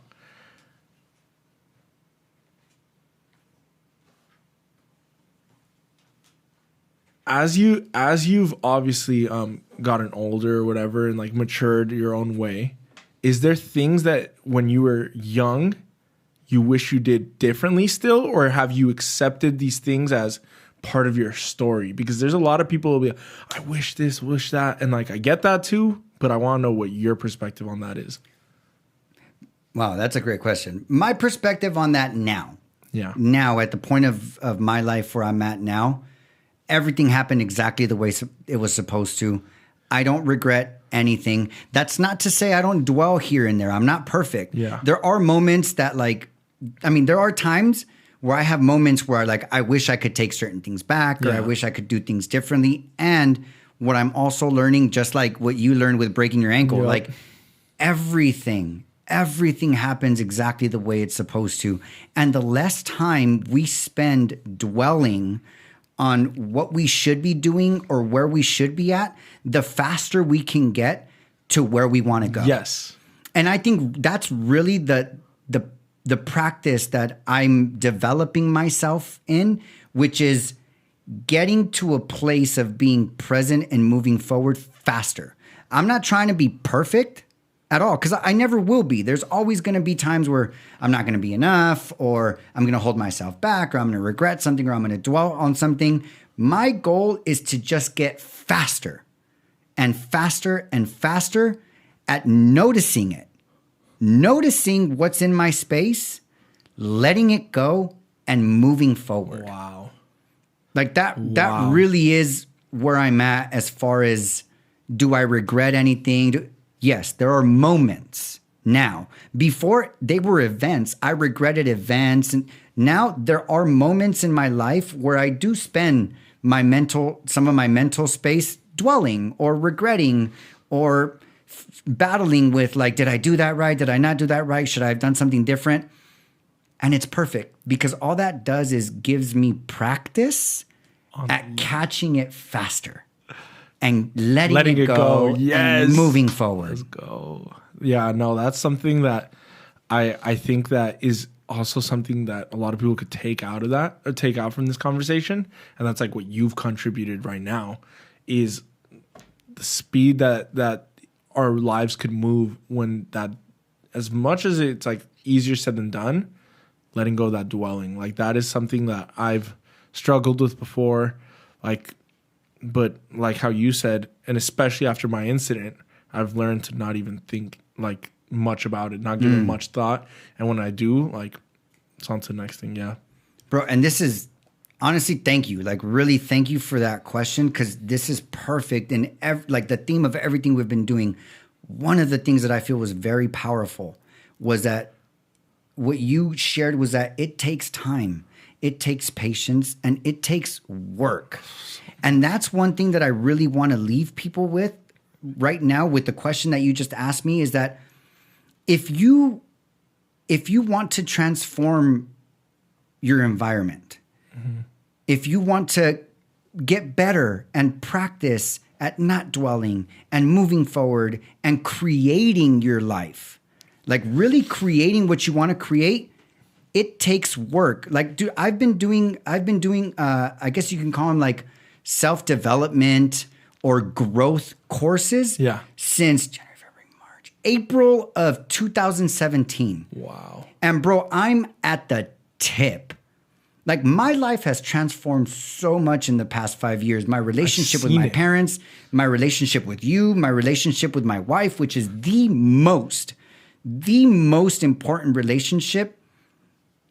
[SPEAKER 2] As you've obviously gotten older or whatever, and like matured your own way, is there things that when you were young you wish you did differently still, or have you accepted these things as part of your story? Because there's a lot of people who will be like, I wish this, wish that, and like I get that too, but I want to know what your perspective on that is.
[SPEAKER 3] Wow, that's a great question. My perspective on that now, at the point of my life where I'm at now, everything happened exactly the way it was supposed to. I don't regret anything. That's not to say I don't dwell here and there. I'm not perfect.
[SPEAKER 2] Yeah.
[SPEAKER 3] There are moments that, like, I mean, there are times where I have moments where, like, I wish I could take certain things back, or I wish I could do things differently. And what I'm also learning, just like what you learned with breaking your ankle, like everything happens exactly the way it's supposed to. And the less time we spend dwelling on what we should be doing or where we should be at, the faster we can get to where we want to go.
[SPEAKER 2] Yes.
[SPEAKER 3] And I think that's really the practice that I'm developing myself in, which is getting to a place of being present and moving forward faster. I'm not trying to be perfect at all, because I never will be. There's always going to be times where I'm not going to be enough, or I'm going to hold myself back, or I'm going to regret something, or I'm going to dwell on something. My goal is to just get faster and faster and faster at noticing it, noticing what's in my space, letting it go, and moving forward.
[SPEAKER 2] Wow.
[SPEAKER 3] Like that really is where I'm at as far as, do I regret anything? Yes, there are moments now. Before, they were events. I regretted events. And now there are moments in my life where I do spend some of my mental space dwelling or regretting or battling with, like, did I do that right? Did I not do that right? Should I have done something different? And it's perfect, because all that does is gives me practice at catching it faster and letting it go. Yes. And moving forward.
[SPEAKER 2] Let's go. Yeah, no, that's something that I think that is also something that a lot of people could take out of that, or take out from this conversation. And that's like what you've contributed right now, is the speed that our lives could move, when that, as much as it's like easier said than done, letting go of that dwelling. Like, that is something that I've struggled with before. Like, but like how you said, and especially after my incident, I've learned to not even think like much about it, not give it much thought. And when I do, like, it's on to the next thing. Yeah.
[SPEAKER 3] Bro, and this is, honestly, thank you. Like, really thank you for that question, because this is perfect. And like the theme of everything we've been doing, one of the things that I feel was very powerful was that what you shared was that it takes time, it takes patience, and it takes work. And that's one thing that I really want to leave people with right now, with the question that you just asked me, is that if you want to transform your environment, if you want to get better and practice at not dwelling and moving forward and creating your life, like really creating what you want to create, it takes work. Like, dude, I've been doing, I guess you can call them like self-development or growth courses since January, February, March, April of 2017.
[SPEAKER 2] Wow.
[SPEAKER 3] And bro, I'm at the tip. Like, my life has transformed so much in the past 5 years. My relationship with my parents, my relationship with you, my relationship with my wife, which is the most important relationship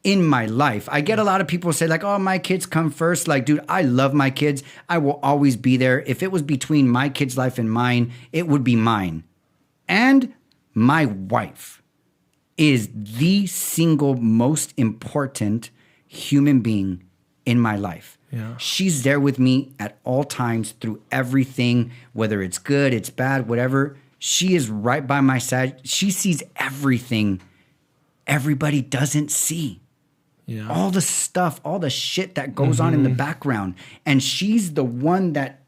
[SPEAKER 3] in my life. I get a lot of people say like, oh, my kids come first. Like, dude, I love my kids. I will always be there. If it was between my kids' life and mine, it would be mine. And my wife is the single most important human being in my life.
[SPEAKER 2] Yeah.
[SPEAKER 3] She's there with me at all times through everything, whether it's good, it's bad, whatever. She is right by my side. She sees everything everybody doesn't see.
[SPEAKER 2] Yeah.
[SPEAKER 3] All the stuff, all the shit that goes on in the background. And she's the one that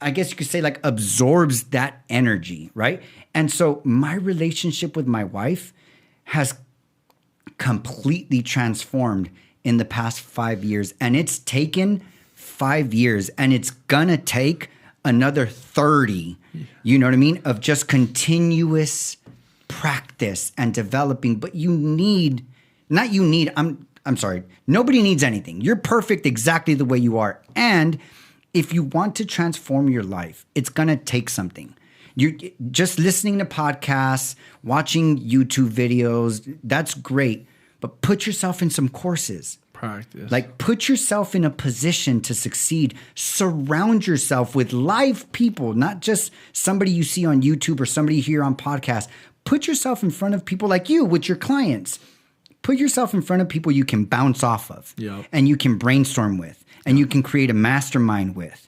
[SPEAKER 3] I guess you could say like absorbs that energy, right? And so my relationship with my wife has completely transformed in the past 5 years. And it's taken 5 years, and it's gonna take another 30, you know what I mean, of just continuous practice and developing. But I'm sorry, nobody needs anything. You're perfect exactly the way you are. And if you want to transform your life, it's gonna take something. You're just listening to podcasts, watching YouTube videos, that's great. But put yourself in some courses.
[SPEAKER 2] Practice.
[SPEAKER 3] Like, put yourself in a position to succeed. Surround yourself with live people, not just somebody you see on YouTube or somebody here on podcast. Put yourself in front of people like you with your clients. Put yourself in front of people you can bounce off of, and you can brainstorm with, and you can create a mastermind with.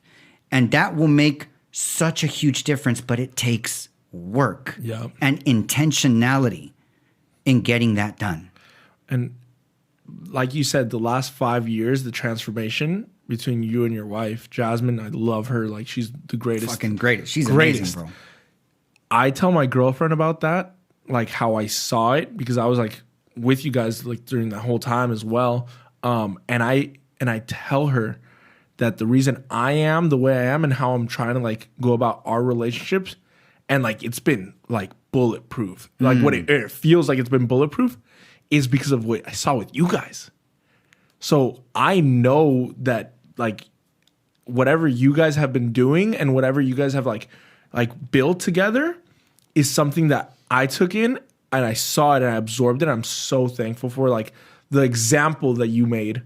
[SPEAKER 3] And that will make such a huge difference, but it takes work and intentionality in getting that done.
[SPEAKER 2] And like you said, the last 5 years, the transformation between you and your wife, Jasmine, I love her. Like, she's the greatest.
[SPEAKER 3] Fucking greatest. She's
[SPEAKER 2] greatest.
[SPEAKER 3] amazing, bro.
[SPEAKER 2] I tell my girlfriend about that, like how I saw it, because I was like with you guys like during that whole time as well. And I tell her, that the reason I am the way I am and how I'm trying to like go about our relationships, and like it's been like bulletproof, like what it feels like it's been bulletproof, is because of what I saw with you guys. So I know that like whatever you guys have been doing and whatever you guys have like built together is something that I took in and I saw it and I absorbed it. I'm so thankful for like the example that you made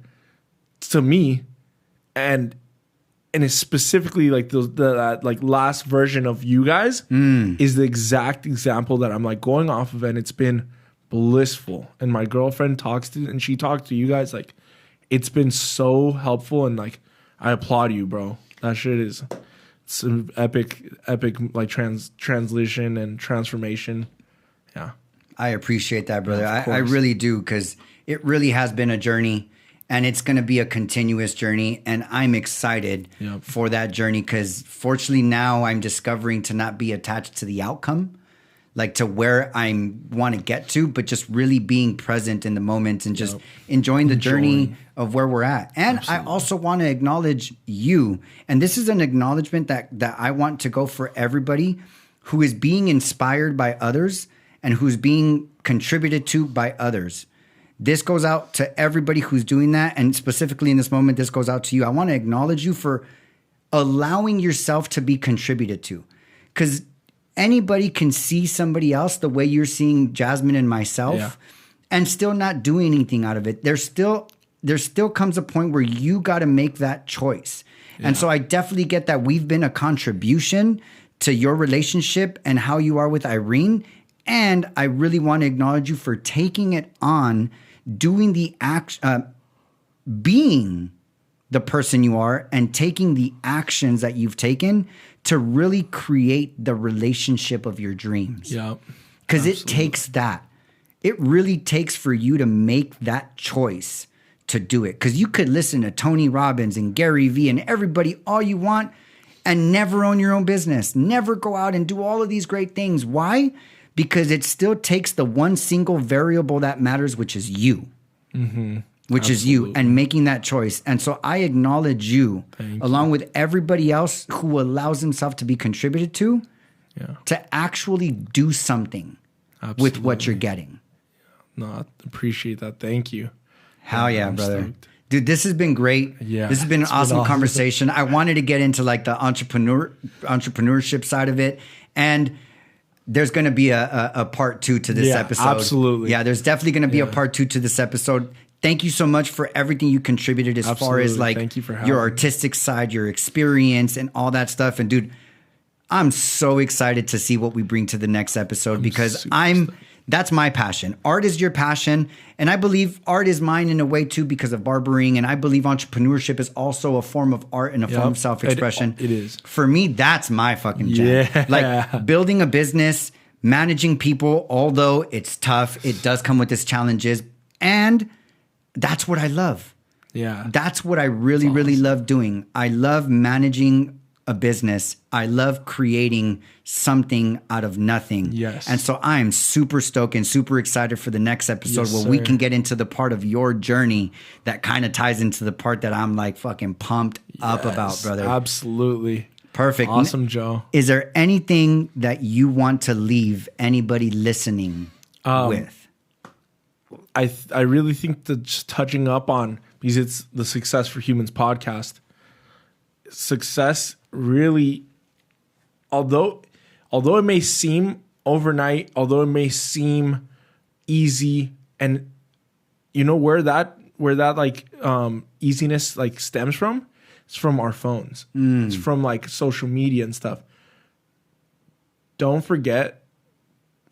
[SPEAKER 2] to me, and it's specifically like the like last version of you guys is the exact example that I'm like going off of, and it's been blissful. And my girlfriend she talked to you guys, like it's been so helpful, and like I applaud you, bro. That shit is some epic like translation and transformation. Yeah.
[SPEAKER 3] I appreciate that, brother.
[SPEAKER 2] Yeah,
[SPEAKER 3] I really do, because it really has been a journey, and it's going to be a continuous journey. And I'm excited for that journey, because fortunately now I'm discovering to not be attached to the outcome, like to where I want to get to, but just really being present in the moment and just enjoying the journey of where we're at. And I also want to acknowledge you. And this is an acknowledgement that I want to go for everybody who is being inspired by others and who's being contributed to by others. This goes out to everybody who's doing that. And specifically in this moment, this goes out to you. I want to acknowledge you for allowing yourself to be contributed to. Because anybody can see somebody else the way you're seeing Jasmine and myself and still not doing anything out of it. There still comes a point where you got to make that choice. Yeah. And so I definitely get that we've been a contribution to your relationship and how you are with Irene. And I really want to acknowledge you for taking it on, doing the being the person you are and taking the actions that you've taken to really create the relationship of your dreams.
[SPEAKER 2] Yeah.
[SPEAKER 3] Because it takes that. It really takes for you to make that choice to do it. Because you could listen to Tony Robbins and Gary Vee and everybody all you want and never own your own business, never go out and do all of these great things. Why? Because it still takes the one single variable that matters, which is you. Which is you, and making that choice. And so I acknowledge you along with everybody else who allows himself to be contributed to actually do something with what you're getting.
[SPEAKER 2] No, I appreciate that. Thank you.
[SPEAKER 3] Hell yeah, brother. Stoked. Dude, this has been great.
[SPEAKER 2] Yeah,
[SPEAKER 3] this has been an awesome conversation. I wanted to get into like the entrepreneurship side of it. And there's going to be a part 2 to this episode.
[SPEAKER 2] Absolutely.
[SPEAKER 3] Yeah, there's definitely going to be a part 2 to this episode. Thank you so much for everything you contributed as far as like
[SPEAKER 2] Thank you for
[SPEAKER 3] your artistic side, your experience and all that stuff. And dude, I'm so excited to see what we bring to the next episode because that's my passion. Art is your passion. And I believe art is mine in a way too because of barbering. And I believe entrepreneurship is also a form of art and a form of self-expression.
[SPEAKER 2] It is.
[SPEAKER 3] For me, that's my fucking jam.
[SPEAKER 2] Yeah.
[SPEAKER 3] Like building a business, managing people, although it's tough, it does come with its challenges. And that's what I love.
[SPEAKER 2] Yeah.
[SPEAKER 3] That's what I really, really love doing. I love managing a business. I love creating something out of nothing.
[SPEAKER 2] Yes.
[SPEAKER 3] And so I am super stoked and super excited for the next episode where we can get into the part of your journey that kind of ties into the part that I'm like fucking pumped up about, brother.
[SPEAKER 2] Absolutely.
[SPEAKER 3] Perfect.
[SPEAKER 2] Awesome, Joe.
[SPEAKER 3] Is there anything that you want to leave anybody listening with?
[SPEAKER 2] I really think that just touching up on, because it's the Success for Humans podcast, success really, although it may seem overnight, although it may seem easy, and you know where that like easiness like stems from? It's from our phones. It's from like social media and stuff. Don't forget,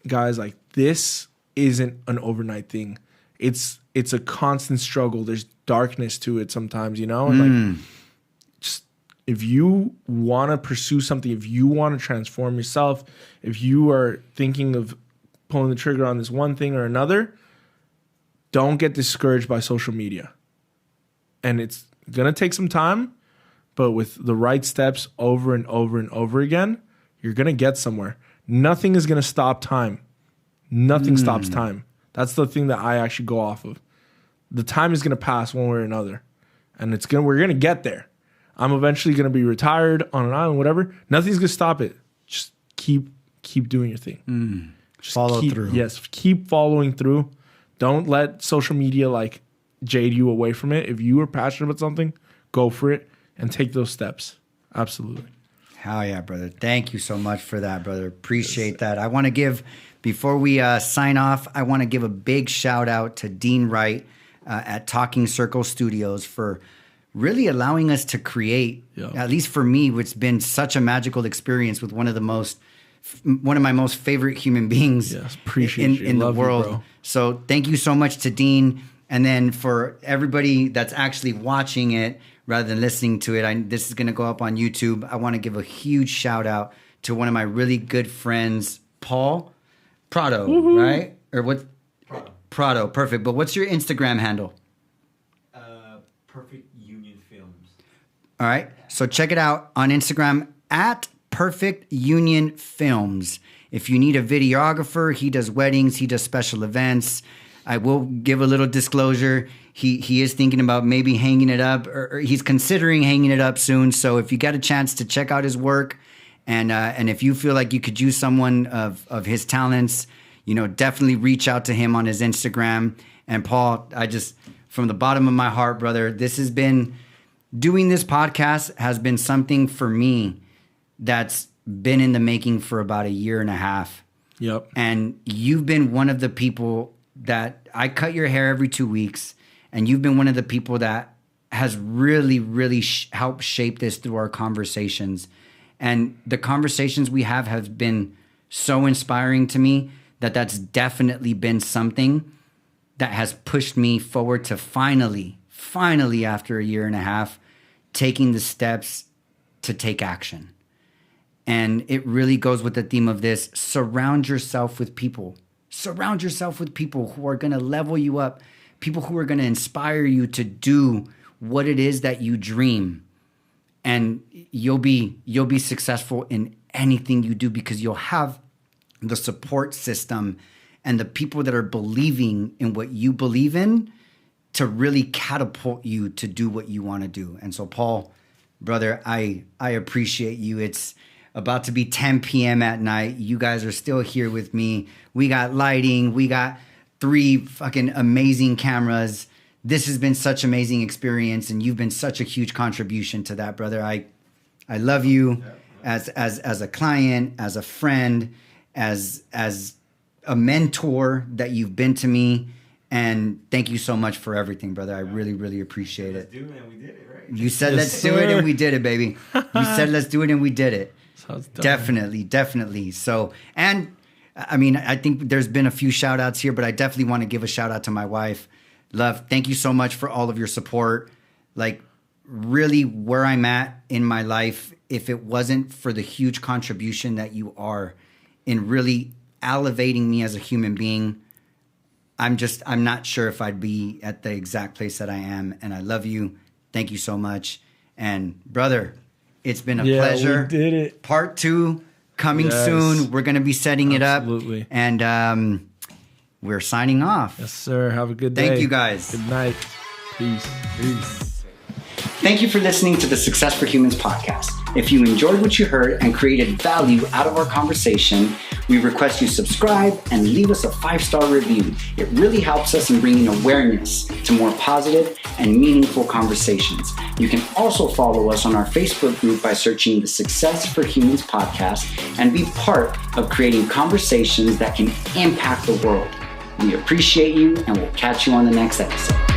[SPEAKER 2] guys, like this isn't an overnight thing. It's a constant struggle. There's darkness to it sometimes, you know? And like just if you want to pursue something, if you want to transform yourself, if you are thinking of pulling the trigger on this one thing or another, don't get discouraged by social media. And it's going to take some time, but with the right steps over and over and over again, you're going to get somewhere. Nothing is going to stop time. Nothing stops time. That's the thing that I actually go off of. The time is going to pass one way or another, and we're going to get there. I'm eventually going to be retired on an island, whatever. Nothing's going to stop it. Just keep doing your thing. Just
[SPEAKER 1] Follow through.
[SPEAKER 2] Yes, keep following through. Don't let social media like jade you away from it. If you are passionate about something, go for it and take those steps. Absolutely.
[SPEAKER 1] Hell yeah, brother. Thank you so much for that, brother. Appreciate that. I want to give, before we sign off, I want to give a big shout out to Dean Wright at Talking Circle Studios for really allowing us to create, at least for me, which has been such a magical experience with one of my most favorite human beings in the world.
[SPEAKER 2] You,
[SPEAKER 1] so thank you so much to Dean. And then for everybody that's actually watching it rather than listening to it, this is going to go up on YouTube. I want to give a huge shout out to one of my really good friends, Paul Prado, right? Or what? Prado, perfect. But what's your Instagram handle?
[SPEAKER 4] Perfect Union Films.
[SPEAKER 1] All right. So check it out on Instagram at Perfect Union Films. If you need a videographer, he does weddings, he does special events. I will give a little disclosure. He is thinking about maybe hanging it up, or he's considering hanging it up soon. So if you got a chance to check out his work, and if you feel like you could use someone of his talents, definitely reach out to him on his Instagram. And Paul, from the bottom of my heart, brother, doing this podcast has been something for me that's been in the making for about 1.5 years.
[SPEAKER 2] Yep.
[SPEAKER 1] And you've been one of the people that I cut your hair every 2 weeks, and you've been one of the people that has really, really helped shape this through our conversations. And the conversations we have been so inspiring to me that's definitely been something that has pushed me forward to finally after 1.5 years, taking the steps to take action. And it really goes with the theme of this: surround yourself with people. Surround yourself with people who are going to level you up, people who are going to inspire you to do what it is that you dream. And you'll be successful in anything you do because you'll have the support system and the people that are believing in what you believe in to really catapult you to do what you want to do. And so, Paul, brother, I appreciate you. It's about to be 10 p.m. at night. You guys are still here with me. We got lighting. We got 3 fucking amazing cameras. This has been such an amazing experience, and you've been such a huge contribution to that, brother. I love you as a client, as a friend, as a mentor that you've been to me. And thank you so much for everything, brother. I really, really appreciate it.
[SPEAKER 4] Let's do it, and we did it, right?
[SPEAKER 1] You said let's do it, and we did it, baby. You said let's do it, and we did it. Definitely. So, and I mean, I think there's been a few shout outs here, but I definitely want to give a shout out to my wife. Love, thank you so much for all of your support. Like, really where I'm at in my life, if it wasn't for the huge contribution that you are in really elevating me as a human being, I'm not sure if I'd be at the exact place that I am. And I love you. Thank you so much. And brother, it's been a pleasure.
[SPEAKER 2] We did it.
[SPEAKER 1] Part 2 coming soon. We're going to be setting it up.
[SPEAKER 2] Absolutely.
[SPEAKER 1] And we're signing off.
[SPEAKER 2] Yes, sir. Have a good day.
[SPEAKER 1] Thank you, guys.
[SPEAKER 2] Good night. Peace.
[SPEAKER 1] Thank you for listening to the Success for Humans podcast. If you enjoyed what you heard and created value out of our conversation, we request you subscribe and leave us a 5-star review. It really helps us in bringing awareness to more positive and meaningful conversations. You can also follow us on our Facebook group by searching the Success for Humans podcast and be part of creating conversations that can impact the world. We appreciate you, and we'll catch you on the next episode.